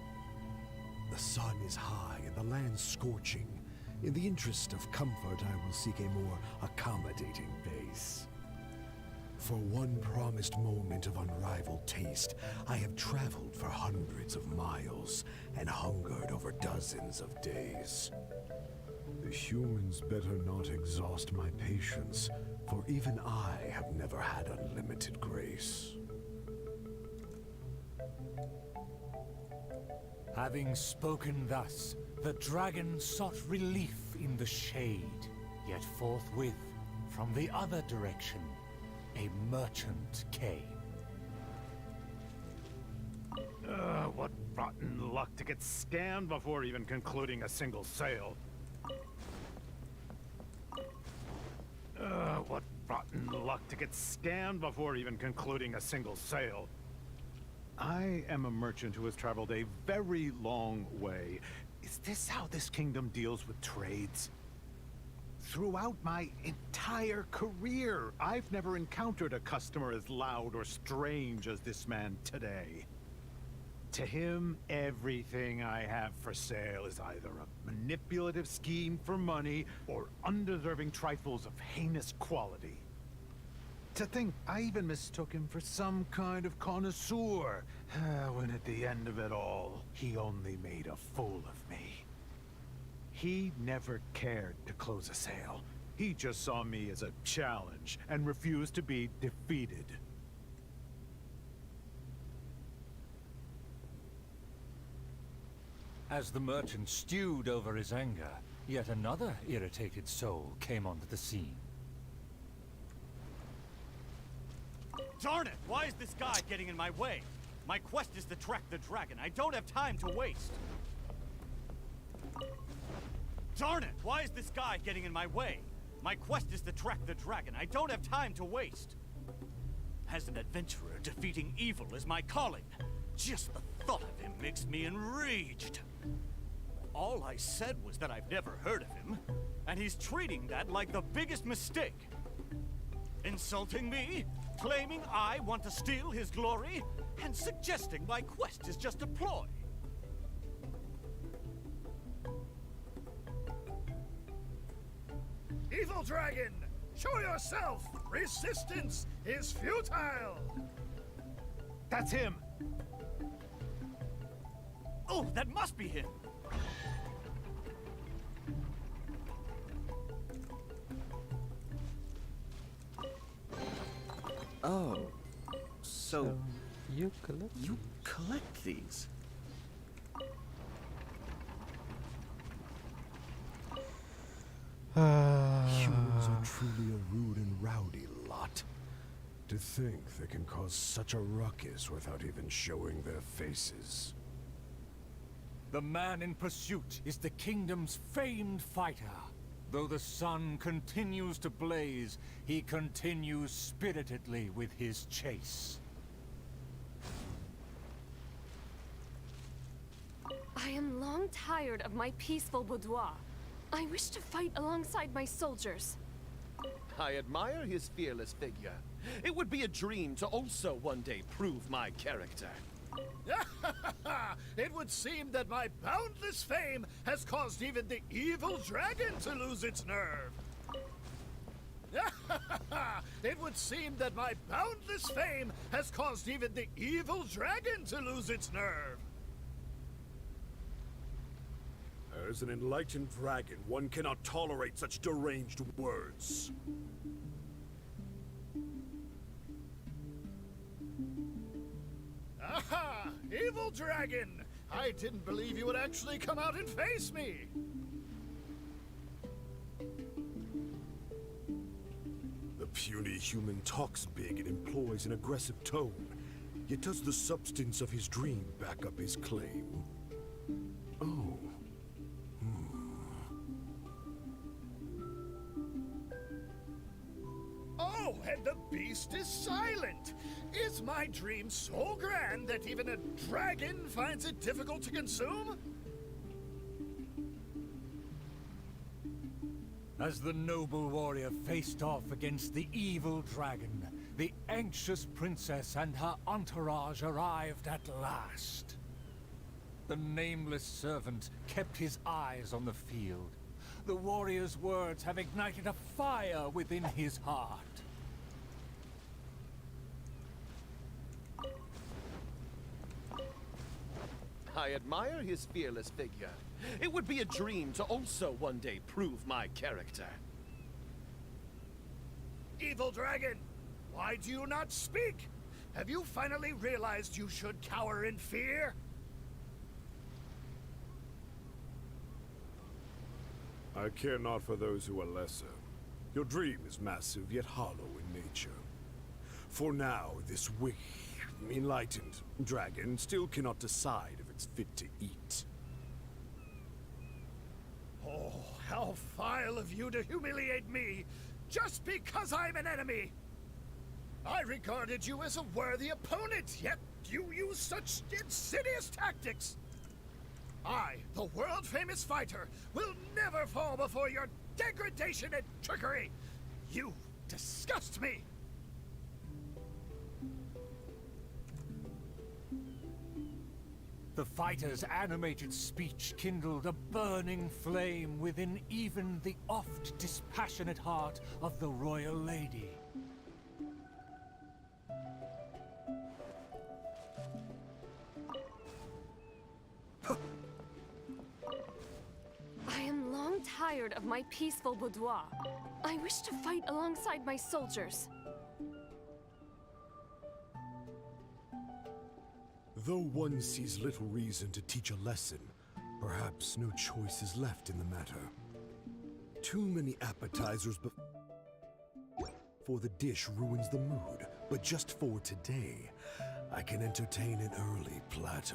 The sun is high and the land scorching. In the interest of comfort, I will seek a more accommodating base. For one promised moment of unrivaled taste, I have traveled for hundreds of miles and hungered over dozens of days. The humans better not exhaust my patience, for even I have never had unlimited grace. Having spoken thus, the dragon sought relief in the shade, yet forthwith, from the other direction, a merchant came. What rotten luck to get scammed before even concluding a single sale. What rotten luck to get scammed before even concluding a single sale. I am a merchant who has traveled a very long way. Is this how this kingdom deals with trades? Throughout my entire career, I've never encountered a customer as loud or strange as this man today. To him, everything I have for sale is either a manipulative scheme for money or undeserving trifles of heinous quality. To think I even mistook him for some kind of connoisseur, when at the end of it all, he only made a fool of me. He never cared to close a sale. He just saw me as a challenge and refused to be defeated. As the merchant stewed over his anger, yet another irritated soul came onto the scene. Darn it! Why is this guy getting in my way? My quest is to track the dragon. I don't have time to waste. Darn it! Why is this guy getting in my way? My quest is to track the dragon. I don't have time to waste. As an adventurer, defeating evil is my calling. Just the thought of him makes me enraged. All I said was that I've never heard of him, and he's treating that like the biggest mistake. Insulting me, claiming I want to steal his glory, and suggesting my quest is just a ploy. Evil dragon, show yourself! Resistance is futile! That's him! Oh, that must be him! Oh, so you collect these? Humans are truly a rude and rowdy lot. To think they can cause such a ruckus without even showing their faces. The man in pursuit is the kingdom's famed fighter. Though the sun continues to blaze, he continues spiritedly with his chase. I am long tired of my peaceful boudoir. I wish to fight alongside my soldiers. I admire his fearless figure. It would be a dream to also one day prove my character. It would seem that my boundless fame has caused even the evil dragon to lose its nerve. It would seem that my boundless fame has caused even the evil dragon to lose its nerve. As an enlightened dragon, one cannot tolerate such deranged words. Aha! Evil dragon! I didn't believe you would actually come out and face me! The puny human talks big and employs an aggressive tone, yet does the substance of his dream back up his claim? Oh. Oh, and the beast is silent! Is my dream so grand that even a dragon finds it difficult to consume? As the noble warrior faced off against the evil dragon, the anxious princess and her entourage arrived at last. The nameless servant kept his eyes on the field. The warrior's words have ignited a fire within his heart. I admire his fearless figure. It would be a dream to also one day prove my character. Evil dragon, why do you not speak? Have you finally realized you should cower in fear? I care not for those who are lesser. Your dream is massive, yet hollow in nature. For now, this weak, enlightened dragon still cannot decide if it's fit to eat. Oh, how vile of you to humiliate me, just because I'm an enemy! I regarded you as a worthy opponent, yet you use such insidious tactics! I, the world-famous fighter, will never fall before your degradation and trickery! You disgust me! The fighter's animated speech kindled a burning flame within even the oft dispassionate heart of the royal lady. I am long tired of my peaceful boudoir. I wish to fight alongside my soldiers. Though one sees little reason to teach a lesson, perhaps no choice is left in the matter. Too many appetizers before the dish ruins the mood, but just for today, I can entertain an early platter.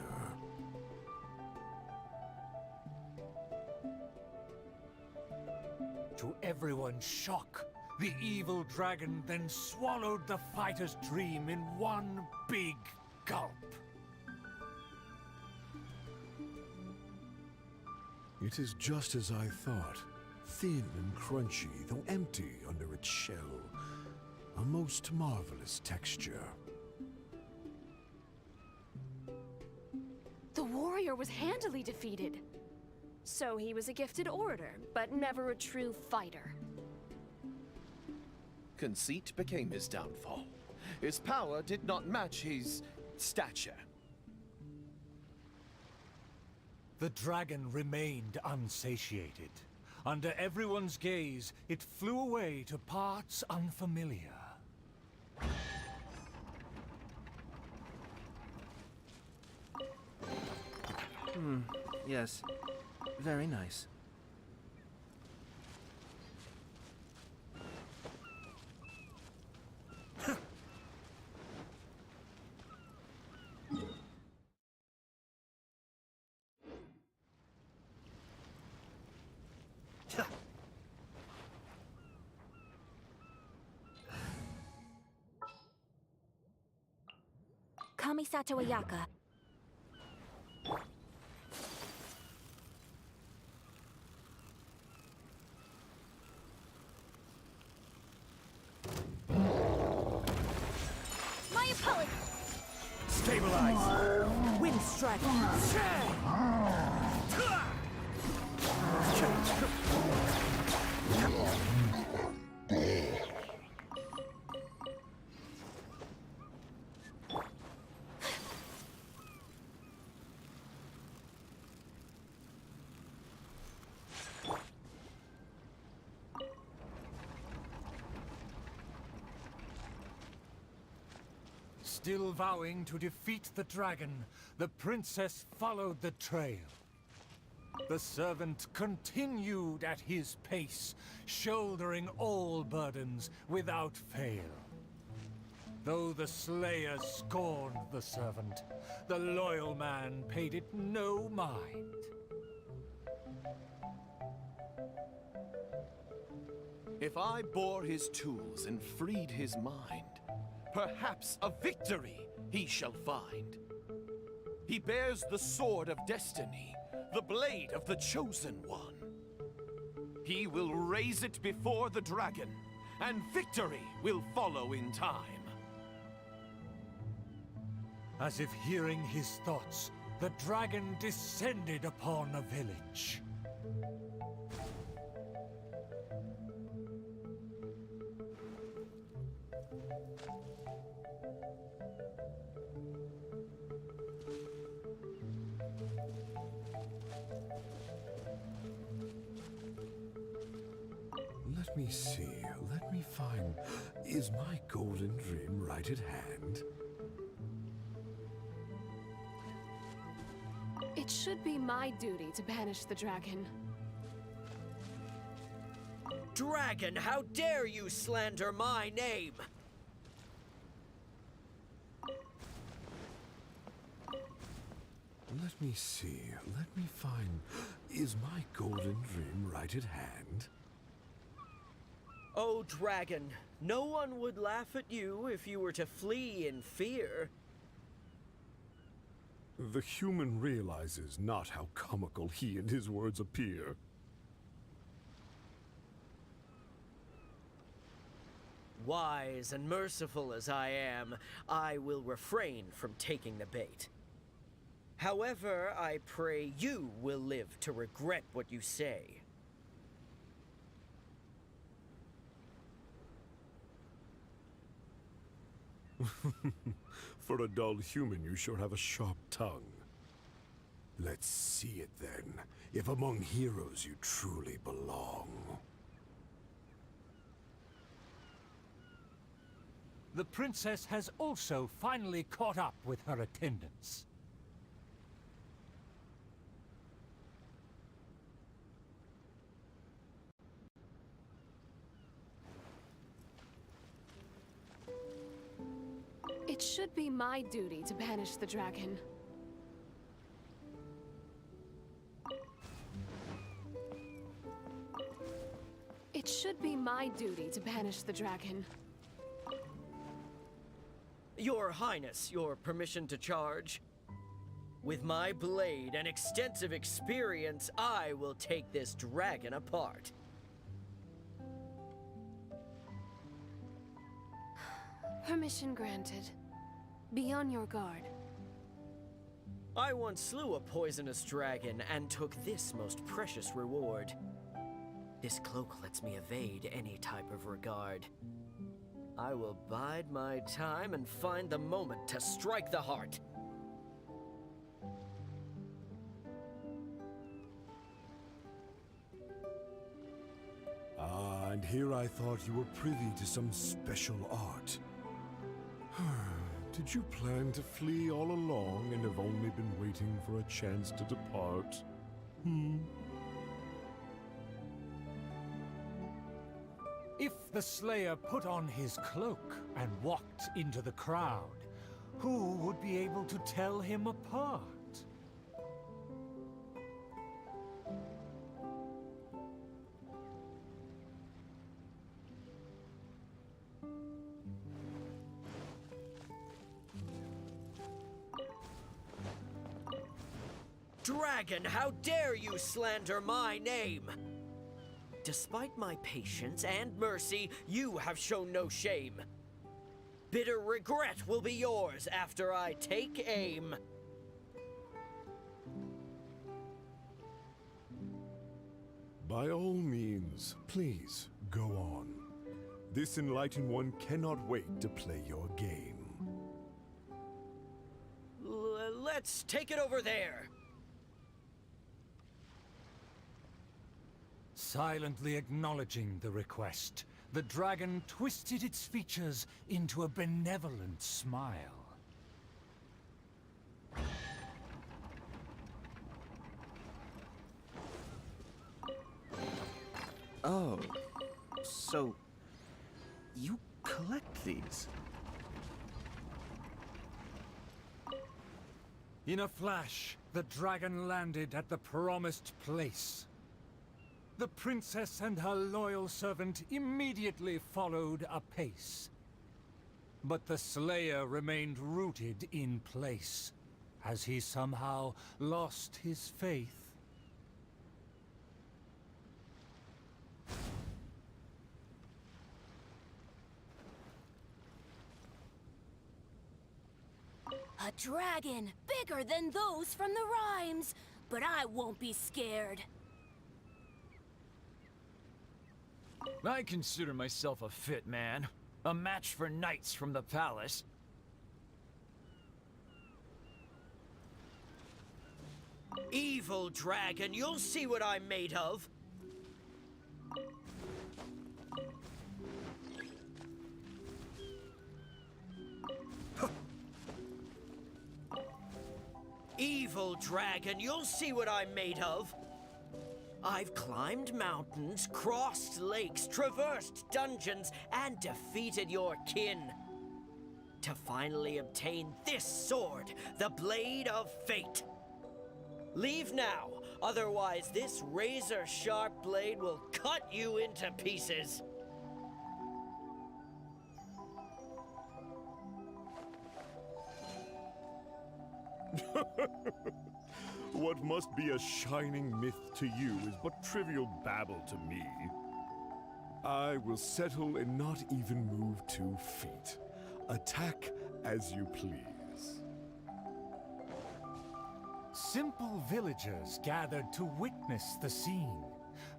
To everyone's shock, the evil dragon then swallowed the fighter's dream in one big gulp. It is just as I thought. Thin and crunchy, though empty under its shell. A most marvelous texture. The warrior was handily defeated. So he was a gifted orator, but never a true fighter. Conceit became his downfall. His power did not match his stature. The dragon remained unsatiated. Under everyone's gaze, it flew away to parts unfamiliar. Yes. Very nice. Kamisato Ayaka. My apologies. Stabilize! Wind strike! Still vowing to defeat the dragon, the princess followed the trail. The servant continued at his pace, shouldering all burdens without fail. Though the slayer scorned the servant, the loyal man paid it no mind. If I bore his tools and freed his mind, perhaps a victory he shall find. He bears the sword of destiny, the blade of the chosen one. He will raise it before the dragon, and victory will follow in time. As if hearing his thoughts, the dragon descended upon a village. Let me see. Let me find. Is my golden dream right at hand? It should be my duty to banish the dragon. Dragon, how dare you slander my name? Let me see. Let me find. Is my golden dream right at hand? Oh, dragon, no one would laugh at you if you were to flee in fear. The human realizes not how comical he and his words appear. Wise and merciful as I am, I will refrain from taking the bait. However, I pray you will live to regret what you say. For a dull human, you sure have a sharp tongue. Let's see it then, if among heroes you truly belong. The princess has also finally caught up with her attendants. It should be my duty to banish the dragon. It should be my duty to banish the dragon. Your Highness, your permission to charge? With my blade and extensive experience, I will take this dragon apart. Permission granted. Be on your guard. I once slew a poisonous dragon and took this most precious reward. This cloak lets me evade any type of regard. I will bide my time and find the moment to strike the heart. Ah, and here I thought you were privy to some special art. Did you plan to flee all along and have only been waiting for a chance to depart? If the Slayer put on his cloak and walked into the crowd, who would be able to tell him apart? Dragon, how dare you slander my name? Despite my patience and mercy, you have shown no shame. Bitter regret will be yours after I take aim. By all means, please, go on. This enlightened one cannot wait to play your game. Let's take it over there. Silently acknowledging the request, the dragon twisted its features into a benevolent smile. Oh, so you collect these? In a flash, the dragon landed at the promised place. The princess and her loyal servant immediately followed apace. But the Slayer remained rooted in place, as he somehow lost his faith. A dragon, bigger than those from the rhymes. But I won't be scared. I consider myself a fit man. A match for knights from the palace. Evil dragon, you'll see what I'm made of. Evil dragon, you'll see what I'm made of. I've climbed mountains, crossed lakes, traversed dungeons, and defeated your kin. To finally obtain this sword, the Blade of Fate. Leave now, otherwise this razor-sharp blade will cut you into pieces. What must be a shining myth to you is but trivial babble to me. I will settle and not even move 2 feet. Attack as you please. Simple villagers gathered to witness the scene.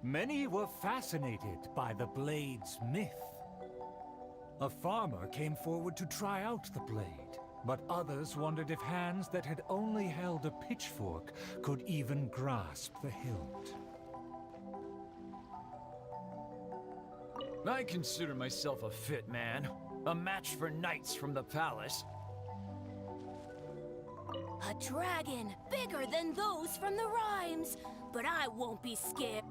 Many were fascinated by the blade's myth. A farmer came forward to try out the blade, but others wondered if hands that had only held a pitchfork could even grasp the hilt. I consider myself a fit man. A match for knights from the palace. A dragon, bigger than those from the rhymes. But I won't be scared.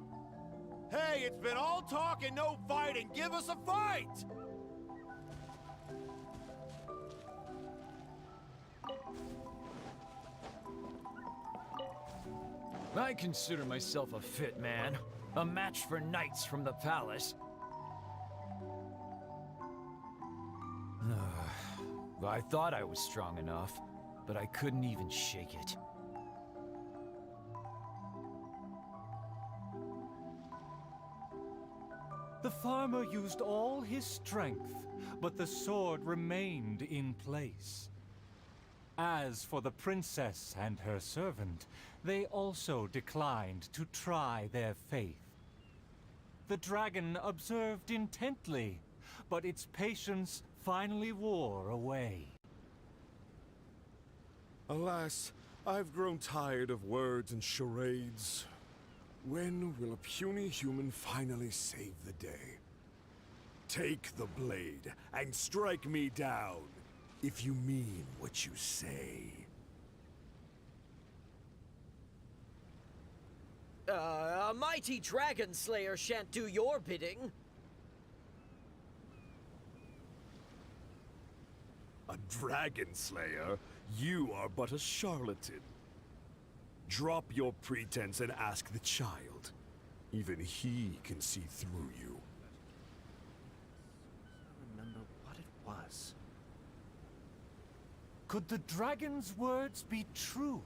Hey, it's been all talk and no fighting. Give us a fight! I consider myself a fit man. A match for knights from the palace. I thought I was strong enough, but I couldn't even shake it. The farmer used all his strength, but the sword remained in place. As for the princess and her servant, they also declined to try their faith. The dragon observed intently, but its patience finally wore away. Alas, I've grown tired of words and charades. When will a puny human finally save the day? Take the blade and strike me down, if you mean what you say. A mighty dragon slayer shan't do your bidding. A dragon slayer? You are but a charlatan. Drop your pretense and ask the child. Even he can see through you. I remember what it was. Could the dragon's words be true?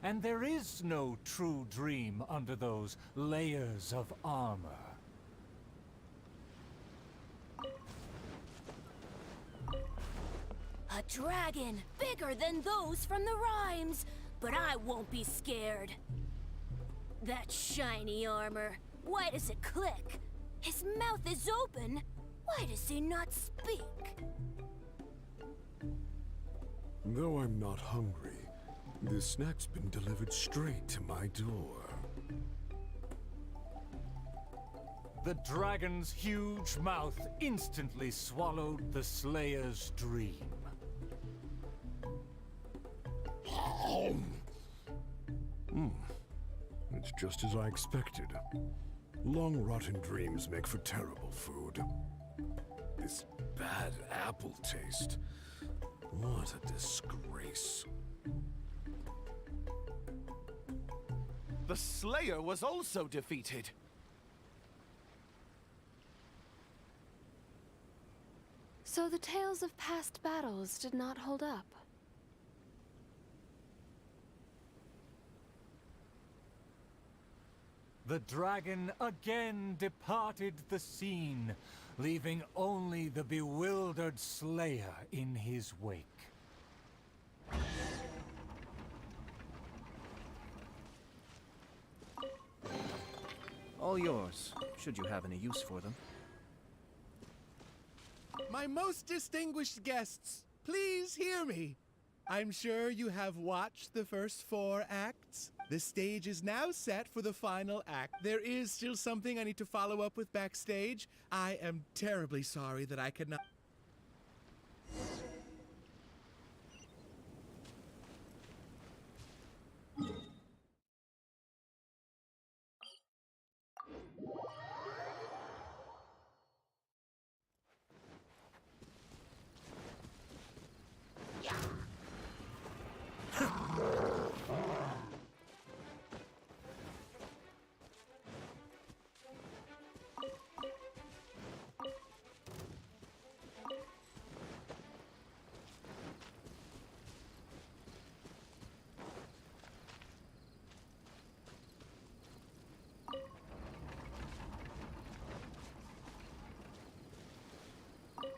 And there is no true dream under those layers of armor. A dragon, bigger than those from the rhymes. But I won't be scared. That shiny armor, why does it click? His mouth is open. Why does he not speak? Though I'm not hungry, this snack's been delivered straight to my door. The dragon's huge mouth instantly swallowed the Slayer's dream. It's just as I expected. Long rotten dreams make for terrible food. This bad apple taste. What a disgrace. The Slayer was also defeated. So the tales of past battles did not hold up. The dragon again departed the scene, leaving only the bewildered Slayer in his wake. All yours, should you have any use for them. My most distinguished guests, please hear me. I'm sure you have watched the first 4 acts. The stage is now set for the final act. There is still something I need to follow up with backstage. I am terribly sorry that I could not.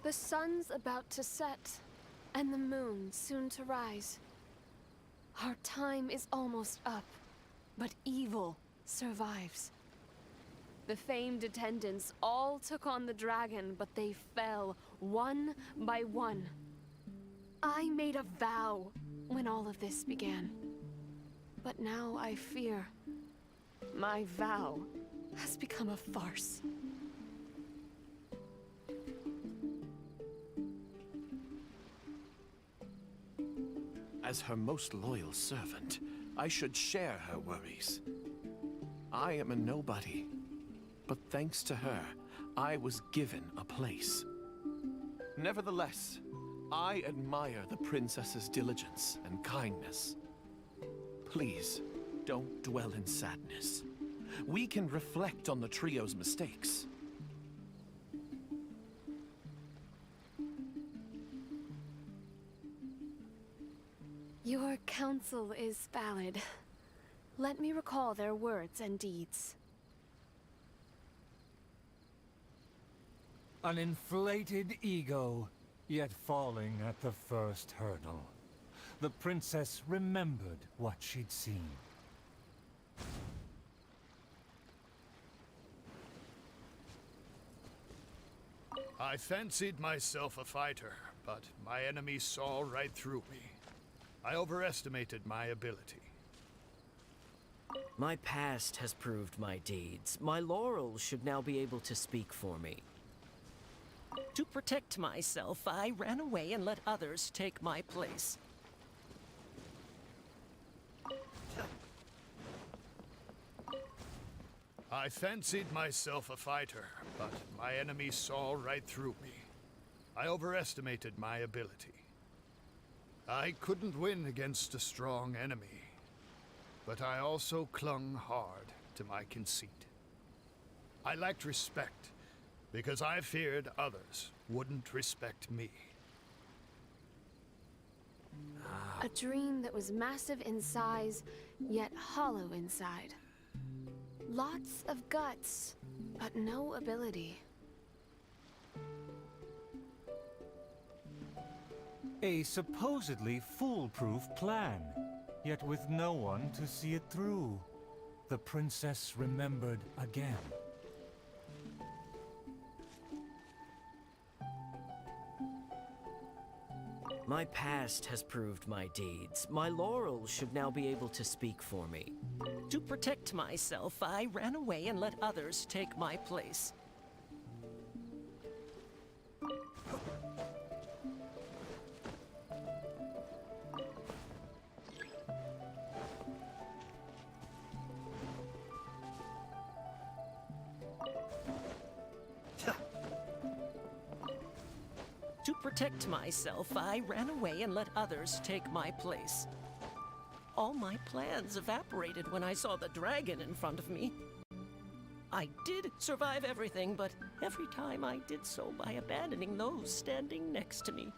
The sun's about to set, and the moon soon to rise. Our time is almost up, but evil survives. The famed attendants all took on the dragon, but they fell one by one. I made a vow when all of this began. But now I fear my vow has become a farce. As her most loyal servant, I should share her worries. I am a nobody, but thanks to her, I was given a place. Nevertheless, I admire the princess's diligence and kindness. Please, don't dwell in sadness. We can reflect on the trio's mistakes. Your counsel is valid. Let me recall their words and deeds. An inflated ego, yet falling at the first hurdle. The princess remembered what she'd seen. I fancied myself a fighter, but my enemy saw right through me. I overestimated my ability. My past has proved my deeds. My laurels should now be able to speak for me. To protect myself, I ran away and let others take my place. I fancied myself a fighter, but my enemy saw right through me. I overestimated my ability. I couldn't win against a strong enemy, but I also clung hard to my conceit. I lacked respect, because I feared others wouldn't respect me. A dream that was massive in size, yet hollow inside. Lots of guts, but no ability. A supposedly foolproof plan, yet with no one to see it through. The princess remembered again. My past has proved my deeds. My laurels should now be able to speak for me. To protect myself, I ran away and let others take my place. To protect myself, I ran away and let others take my place. All my plans evaporated when I saw the dragon in front of me. I did survive everything, but every time I did so by abandoning those standing next to me.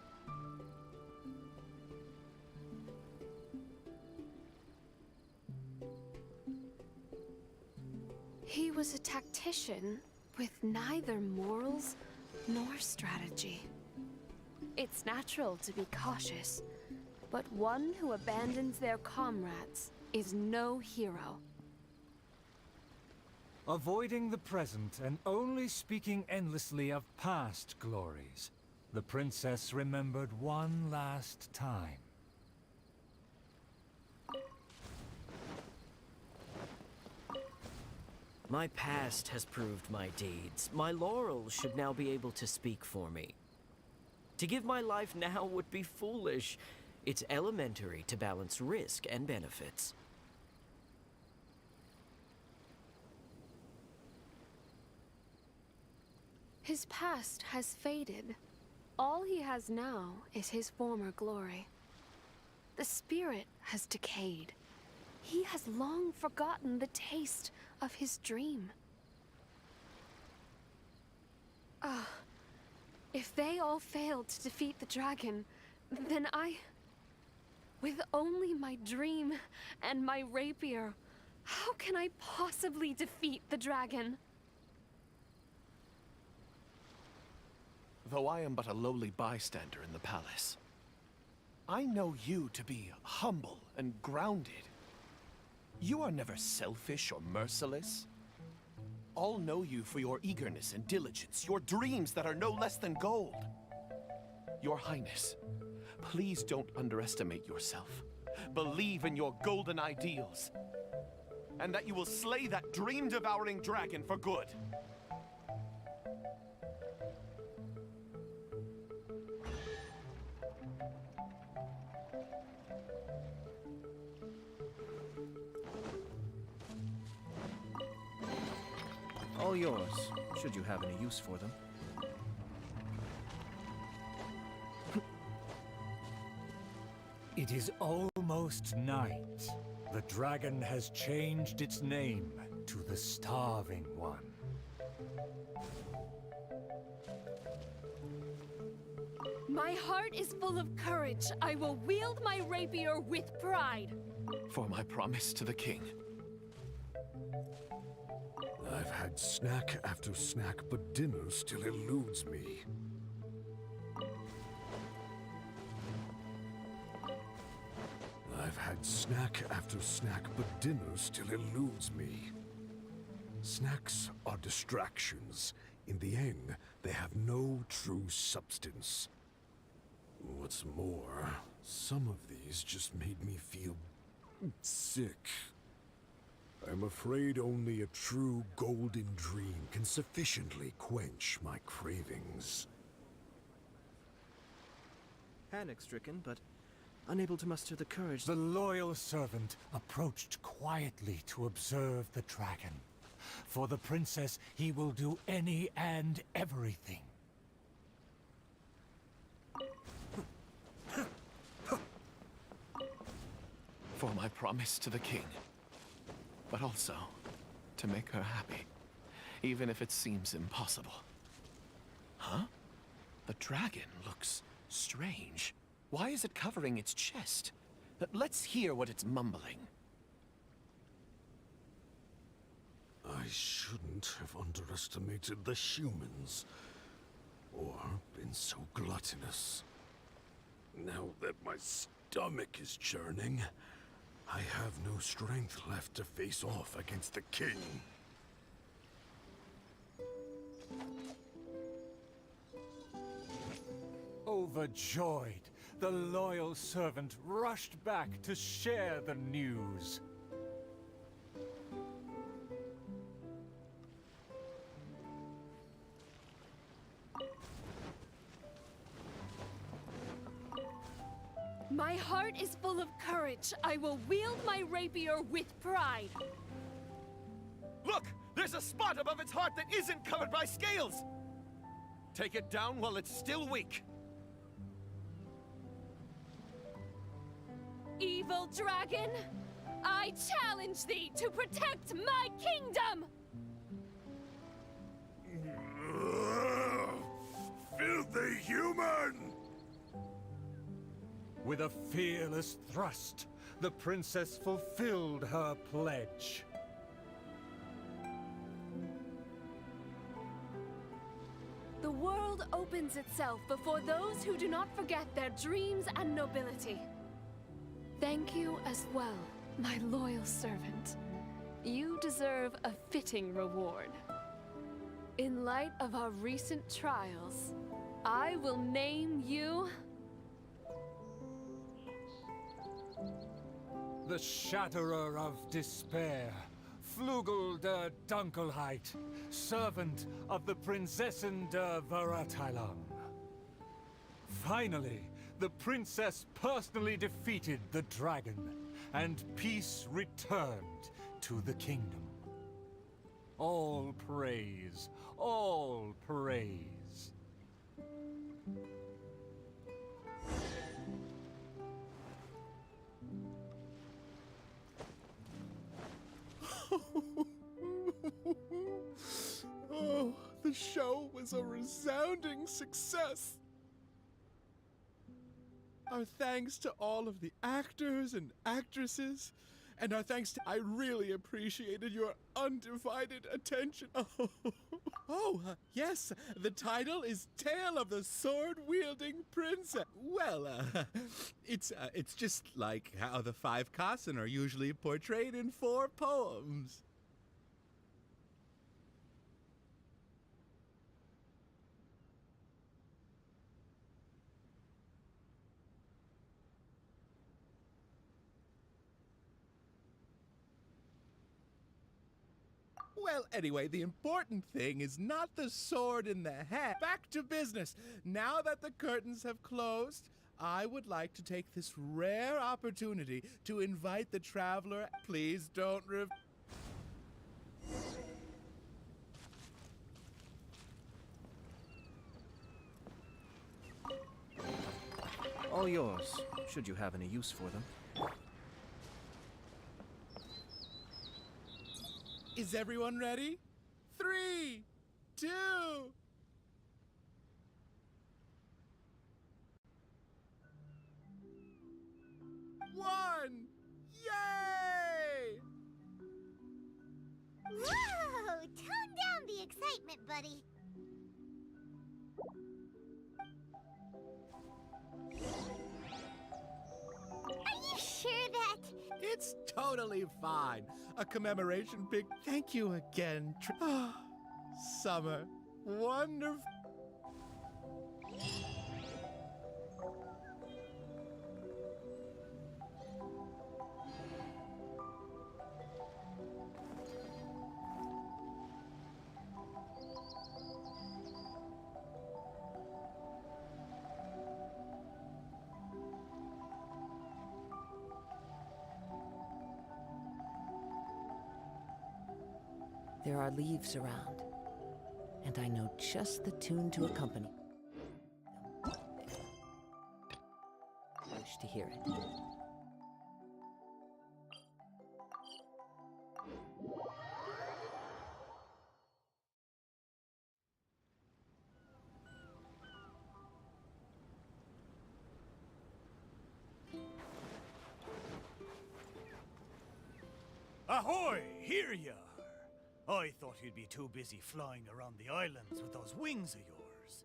He was a tactician with neither morals nor strategy. It's natural to be cautious, but one who abandons their comrades is no hero. Avoiding the present and only speaking endlessly of past glories. The princess remembered one last time. My past has proved my deeds. My laurels should now be able to speak for me. To give my life now would be foolish. It's elementary to balance risk and benefits. His past has faded. All he has now is his former glory. The spirit has decayed. He has long forgotten the taste of his dream. Ah, if they all failed to defeat the dragon, then with only my dream and my rapier, how can I possibly defeat the dragon? Though I am but a lowly bystander in the palace, I know you to be humble and grounded. You are never selfish or merciless. All know you for your eagerness and diligence, your dreams that are no less than gold. Your Highness, please don't underestimate yourself. Believe in your golden ideals, and that you will slay that dream-devouring dragon for good. All yours, should you have any use for them. It is almost night. The dragon has changed its name to the Starving One. My heart is full of courage. I will wield my rapier with pride. For my promise to the king. I've had snack after snack, but dinner still eludes me. I've had snack after snack, but dinner still eludes me. Snacks are distractions. In the end, they have no true substance. What's more, some of these just made me feel sick. I'm afraid only a true golden dream can sufficiently quench my cravings. Panic-stricken, but unable to muster the courage. The loyal servant approached quietly to observe the dragon. For the princess, he will do any and everything. For my promise to the king. But also, to make her happy, even if it seems impossible. Huh? The dragon looks strange. Why is it covering its chest? Let's hear what it's mumbling. I shouldn't have underestimated the humans, or been so gluttonous. Now that my stomach is churning, I have no strength left to face off against the king. Overjoyed, the loyal servant rushed back to share the news. My heart is full of courage. I will wield my rapier with pride. Look! There's a spot above its heart that isn't covered by scales! Take it down while it's still weak. Evil dragon, I challenge thee to protect my kingdom! Filthy human! With a fearless thrust, the princess fulfilled her pledge. The world opens itself before those who do not forget their dreams and nobility. Thank you as well, my loyal servant. You deserve a fitting reward. In light of our recent trials, I will name you... The Shatterer of Despair, Flugel der Dunkelheit, servant of the Prinzessin der Veratilang. Finally, the princess personally defeated the dragon, and peace returned to the kingdom. All praise, all praise. Oh, the show was a resounding success. Our thanks to all of the actors and actresses, and our thanks to... I really appreciated your undivided attention. Yes, the title is Tale of the Sword-Wielding Princess. Well, it's just like how the 5 Kassen are usually portrayed in 4 poems. Well, anyway, the important thing is not the sword in the hand. Back to business. Now that the curtains have closed, I would like to take this rare opportunity to invite the traveler. Please don't All yours, should you have any use for them. Is everyone ready? 3, 2... 1! Yay! Whoa! Tone down the excitement, buddy. Are you sure that... It's totally fine. A commemoration pic. Thank you again. Summer. Wonderful. There are leaves around, and I know just the tune to accompany them. I wish to hear it. Ahoy! Here ya! I thought you'd be too busy flying around the islands with those wings of yours.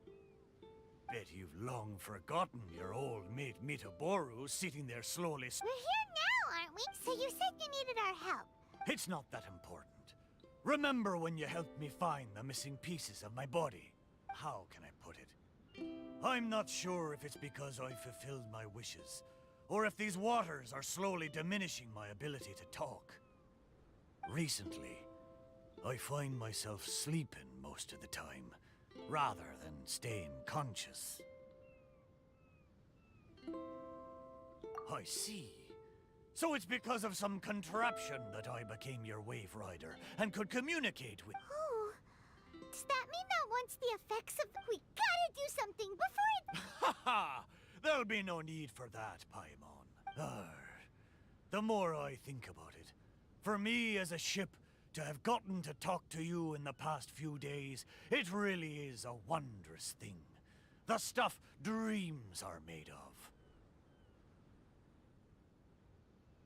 Bet you've long forgotten your old mate Mitaboru sitting there slowly. We're here now, aren't we? So you said you needed our help. It's not that important. Remember when you helped me find the missing pieces of my body? How can I put it? I'm not sure if it's because I fulfilled my wishes, or if these waters are slowly diminishing my ability to talk. Recently, I find myself sleeping most of the time, rather than staying conscious. I see. So it's because of some contraption that I became your wave rider and could communicate with... Oh, does that mean that once the effects of... We gotta do something before it... Ha ha! There'll be no need for that, Paimon. The more I think about it, for me as a ship to have gotten to talk to you in the past few days, it really is a wondrous thing. The stuff dreams are made of.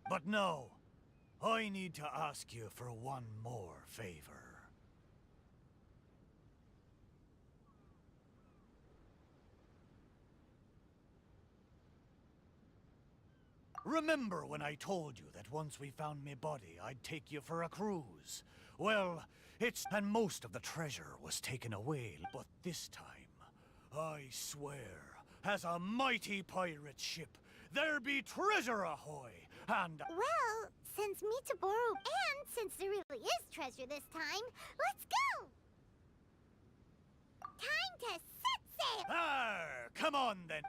But now, I need to ask you for one more favor. Remember when I told you that once we found me body, I'd take you for a cruise? Well, and most of the treasure was taken away, but this time, I swear, as a mighty pirate ship, there be treasure ahoy, and... Well, since Mitaboru and since there really is treasure this time, let's go! Time to set sail! Arr, come on then.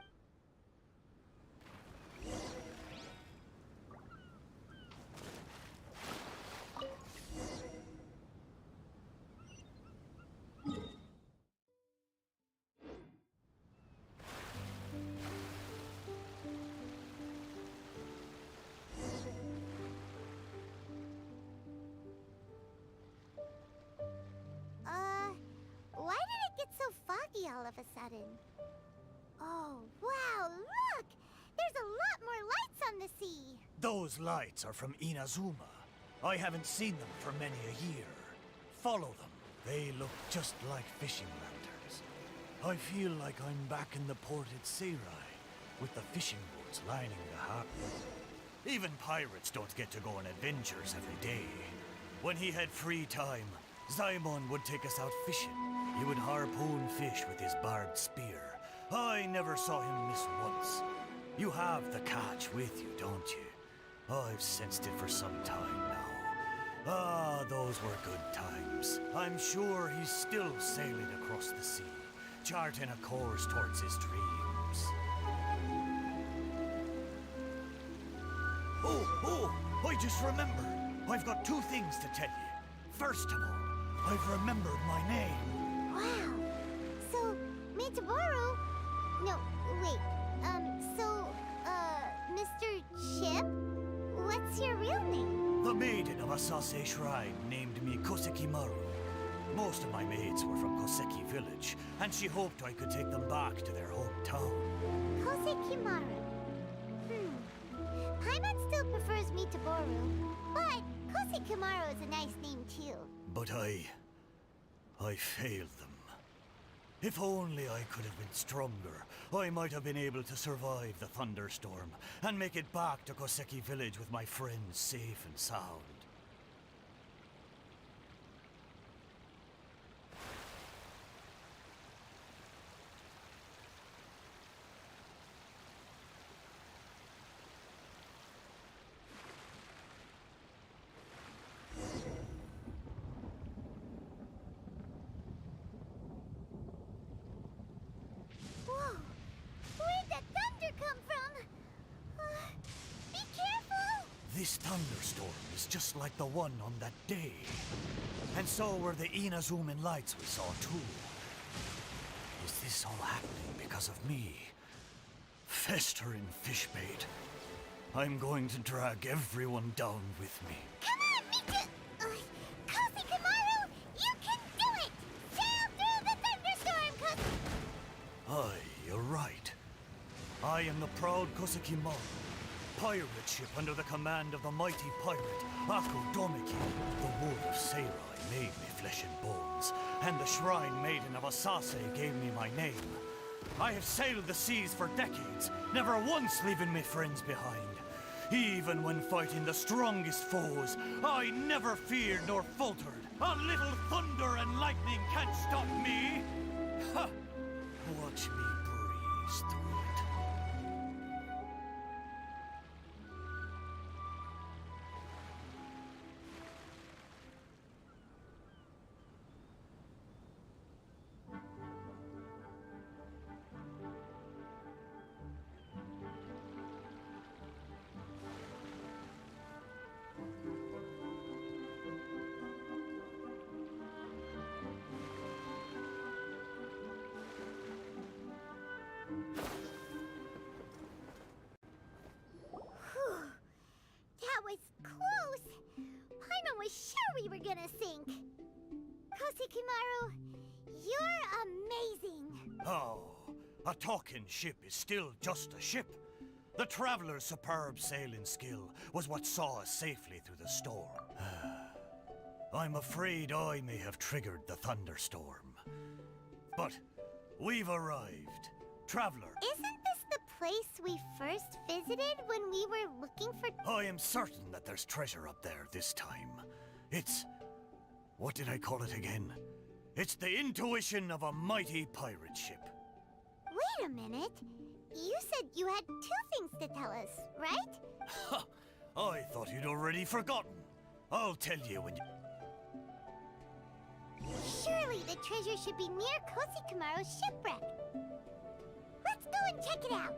Why did it get so foggy all of a sudden? Oh, wow, look! There's a lot more lights on the sea! Those lights are from Inazuma. I haven't seen them for many a year. Follow them. They look just like fishing lanterns. I feel like I'm back in the port at Seirai, with the fishing boats lining the harbor. Even pirates don't get to go on adventures every day. When he had free time, Zaimon would take us out fishing. He would harpoon fish with his barbed spear. I never saw him miss once. You have the catch with you, don't you? I've sensed it for some time now. Ah, those were good times. I'm sure he's still sailing across the sea, charting a course towards his dreams. Oh, I just remembered. I've got two things to tell you. First of all, I've remembered my name. Wow. So, Mitaboru... No, wait. Mr. Chip? What's your real name? The maiden of Asase Shrine named me Kosekimaru. Most of my maids were from Koseki village, and she hoped I could take them back to their hometown. Kosekimaru. Paimon still prefers Mitaboru, but Kosekimaru is a nice name too. But I failed them. If only I could have been stronger, I might have been able to survive the thunderstorm and make it back to Koseki village with my friends safe and sound. Whoa! Where'd that thunder come from? Be careful! This thunderstorm is just like the one on that day. And so were the Inazuman lights we saw too. Is this all happening because of me? Festering fishbait. I'm going to drag everyone down with me. Come on, Mita! Kosekimaru! You can do it! Sail through the thunderstorm, Aye, you're right. I am the proud Kosekimaru, pirate ship under the command of the mighty pirate Aku Domiki. The wood of Seirai made me flesh and bones, and the shrine maiden of Asase gave me my name. I have sailed the seas for decades, never once leaving my friends behind. Even when fighting the strongest foes, I never feared nor faltered. A little thunder and lightning can't stop me. Ha! Watch me breeze through it. That was close! Paimon was sure we were gonna sink! Kosekimaru, you're amazing! Oh, a talking ship is still just a ship. The traveler's superb sailing skill was what saw us safely through the storm. I'm afraid I may have triggered the thunderstorm. But we've arrived. Traveler, Isn't this the place we first visited when we were looking for... I am certain that there's treasure up there this time. It's... what did I call it again? It's the intuition of a mighty pirate ship. Wait a minute. You said you had 2 things to tell us, right? Ha! I thought you'd already forgotten. I'll tell you when you... Surely the treasure should be near Kosikamaru's shipwreck. Let's go and check it out.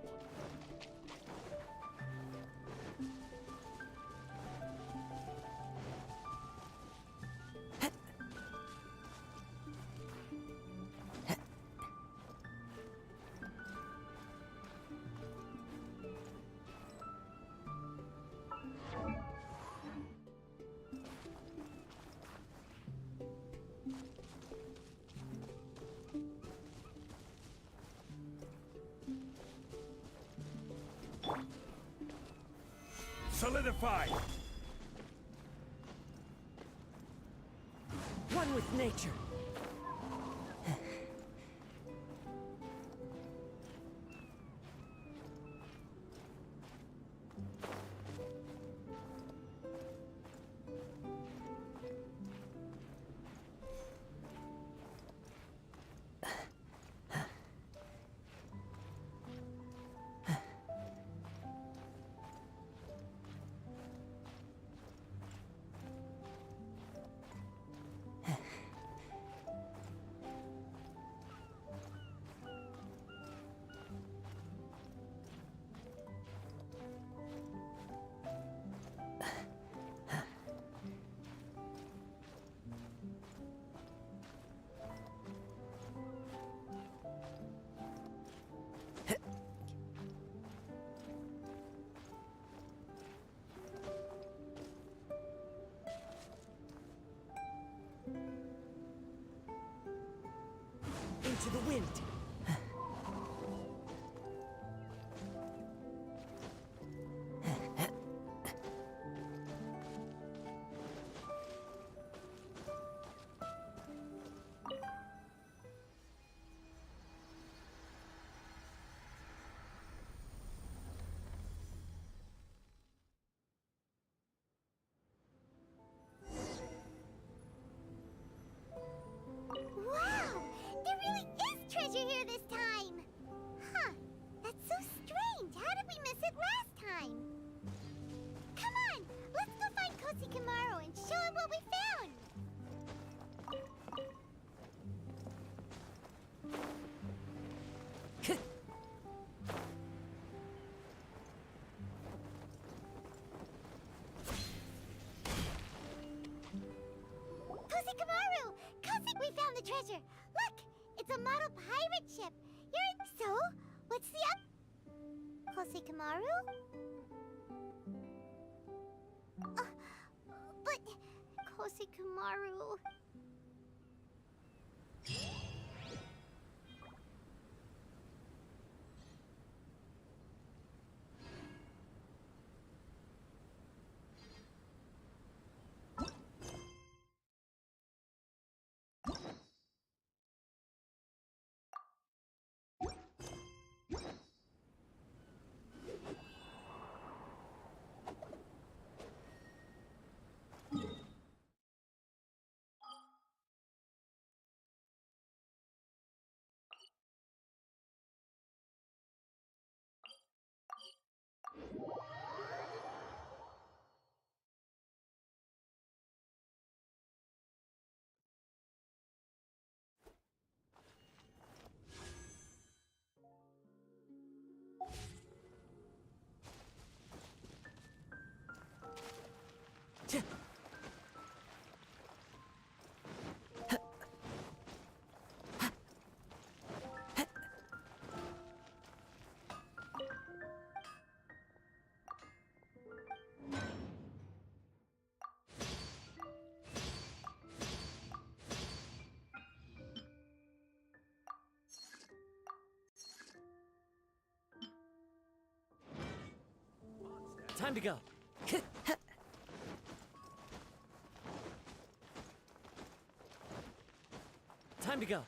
Solidify! One with nature. Into the wind. Wow! There really is treasure here this time! Huh. That's so strange. How did we miss it last time? Come on! Let's go find Kosikamaru and show him what we found! Kosikamaru! We found the treasure! Look! It's a model pirate ship! So, what's the Kosikamaru? But... Kosikamaru... Time to go. Time to go.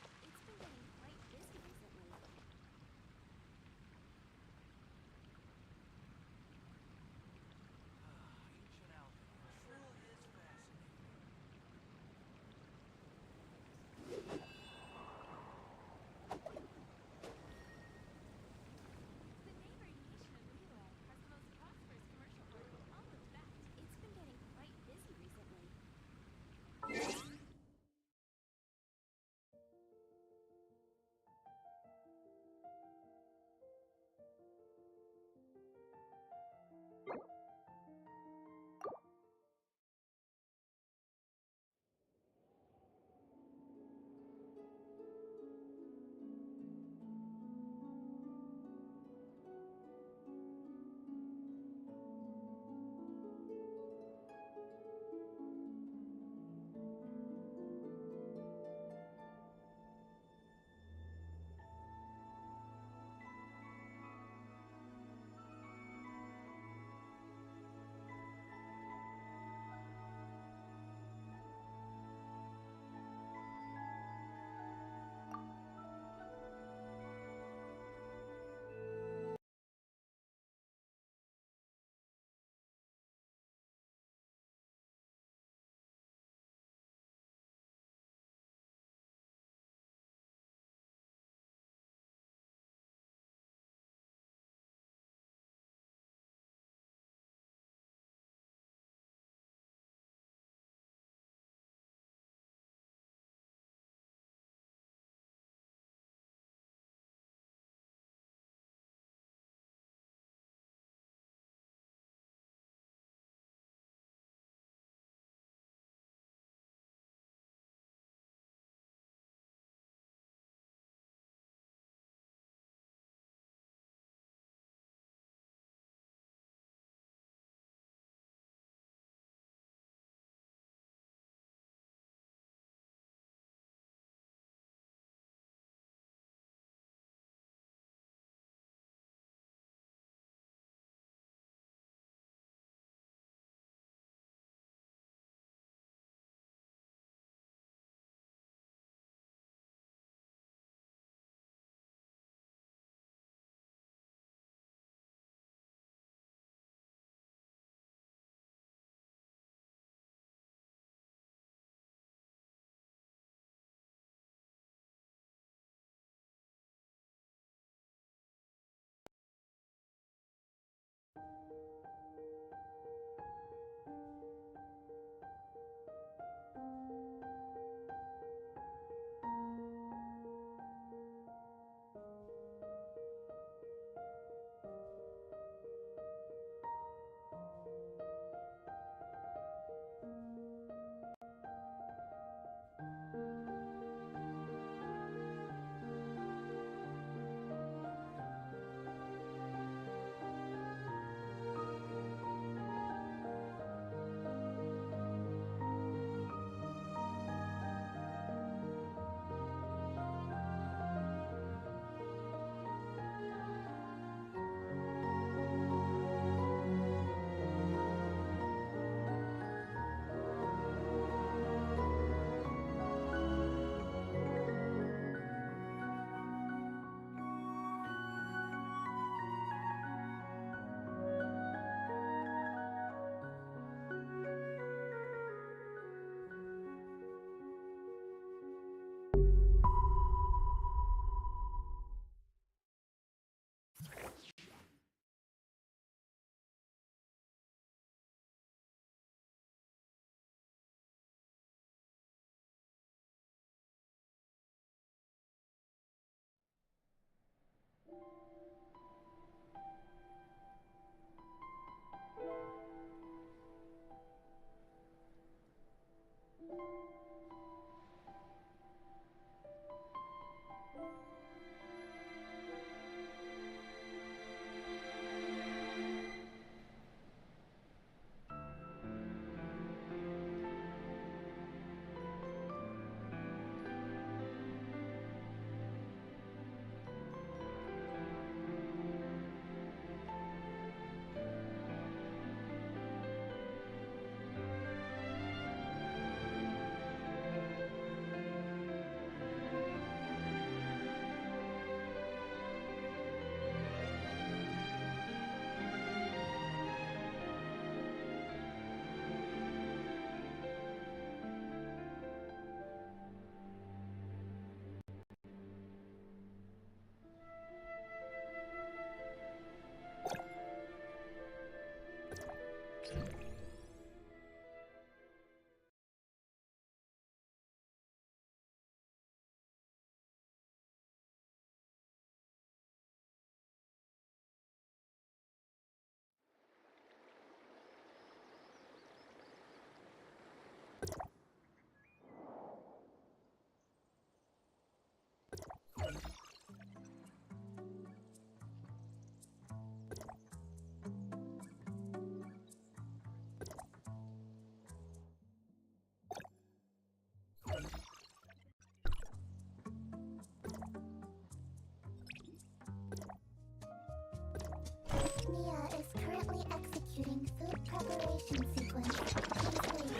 Mia is currently executing food preparation sequence. Please wait.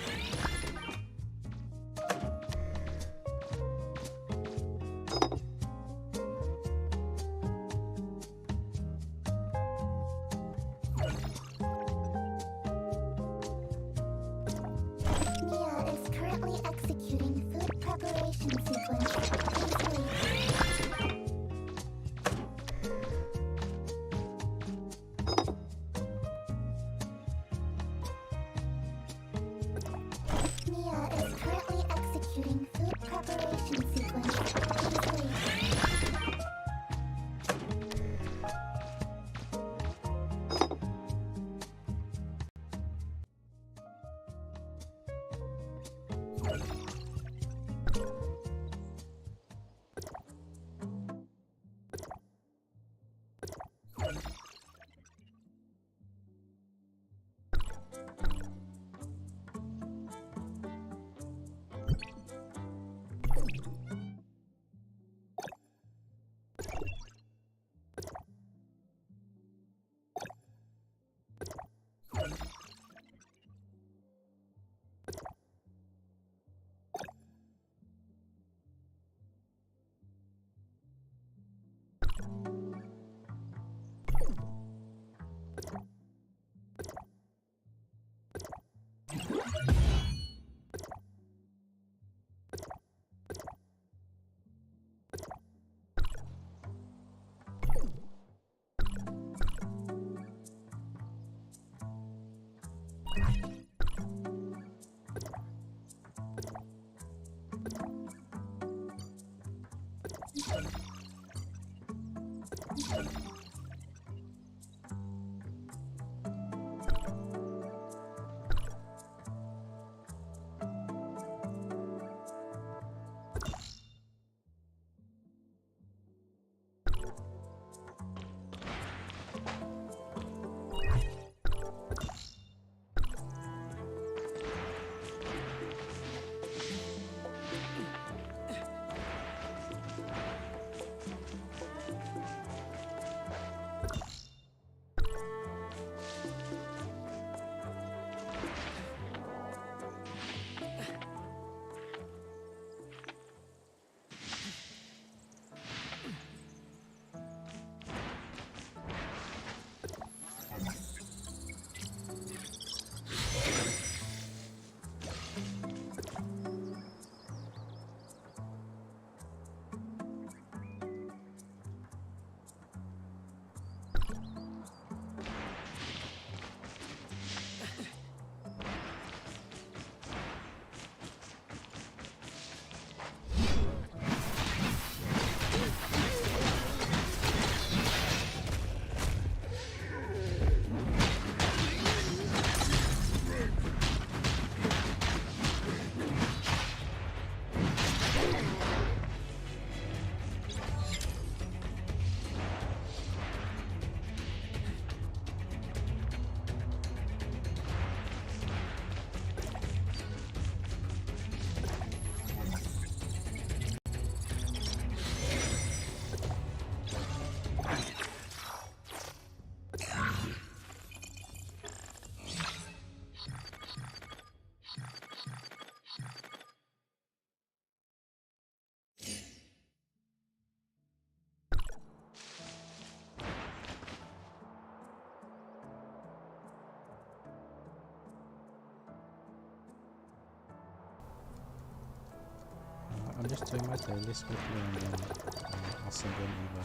Mia is currently executing food preparation sequence. Please wait. Mia is currently executing food preparation sequence. Please wait. I'm just doing my dailies quickly and then I'll send you an email.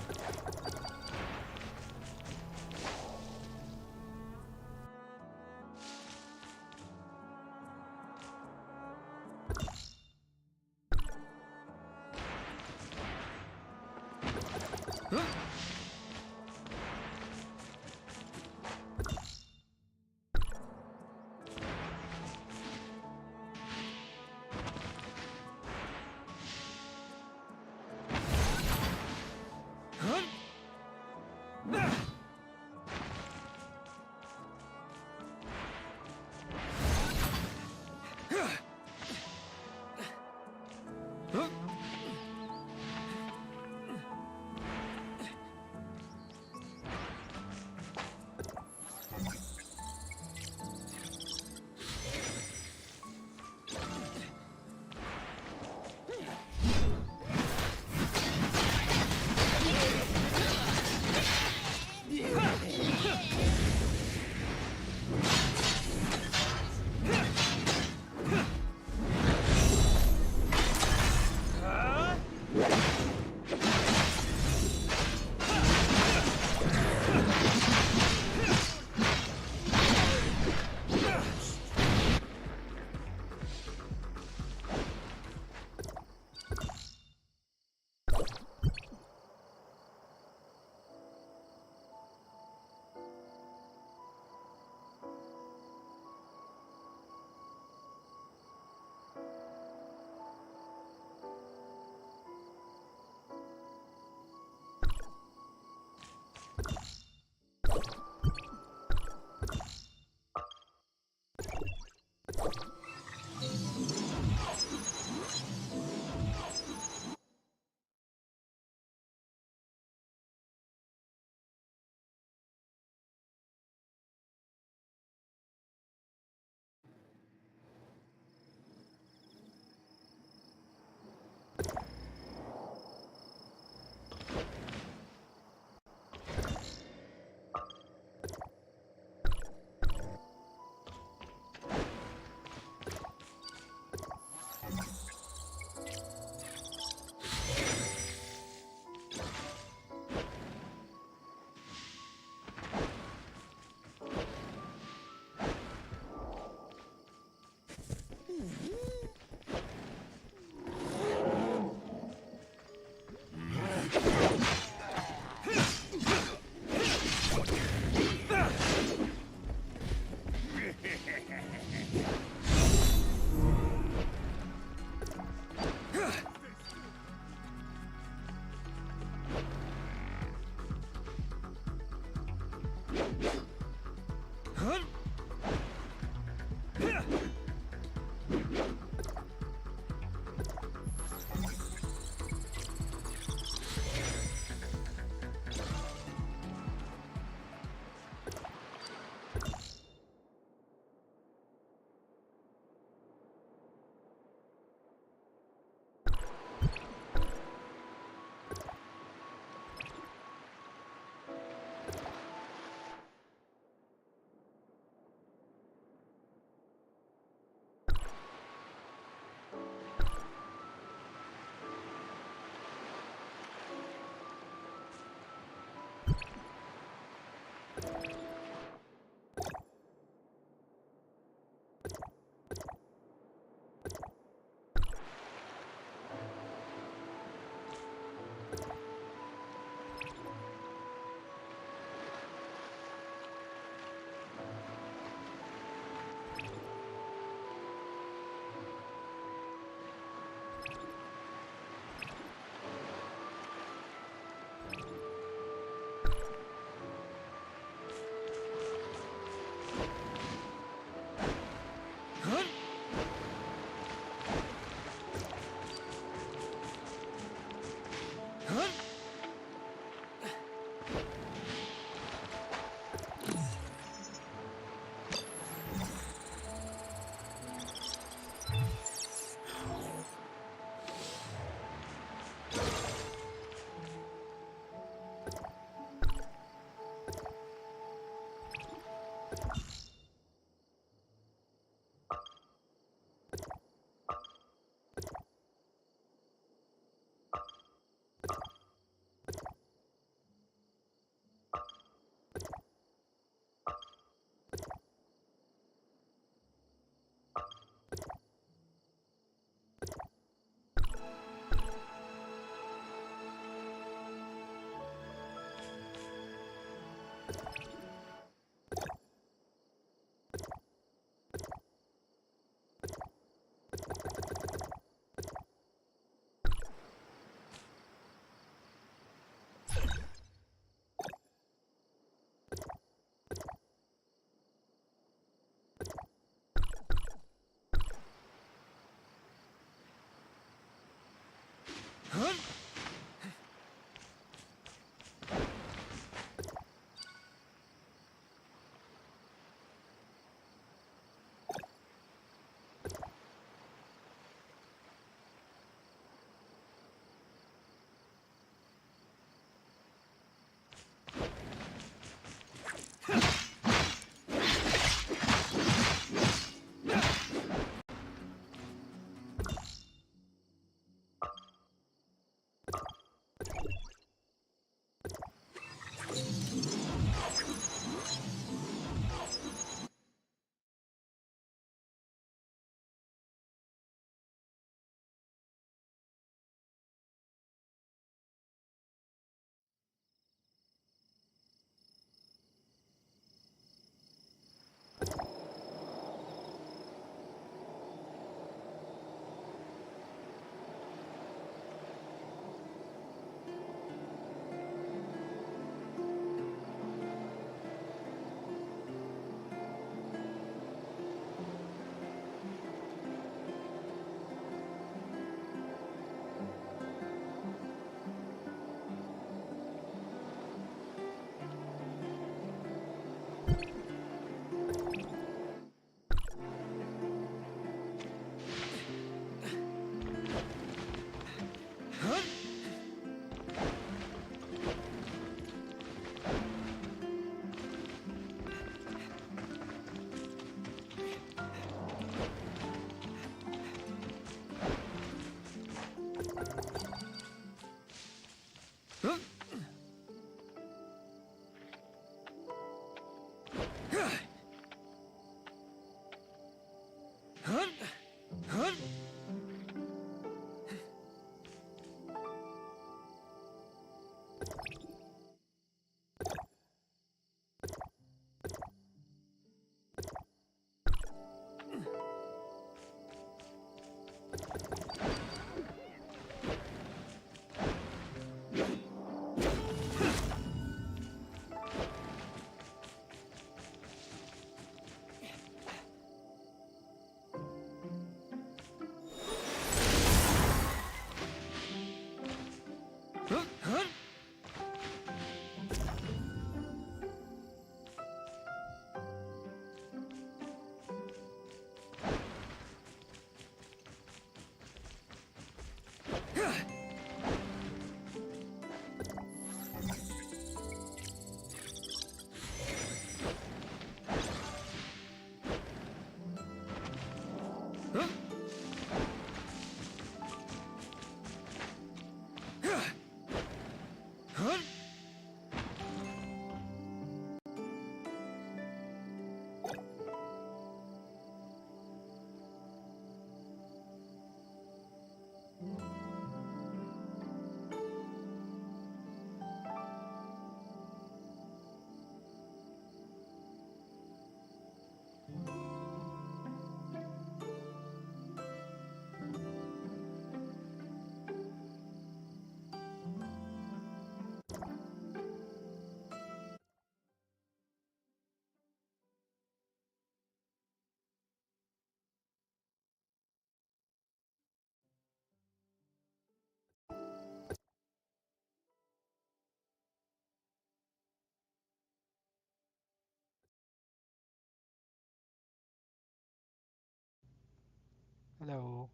Hello.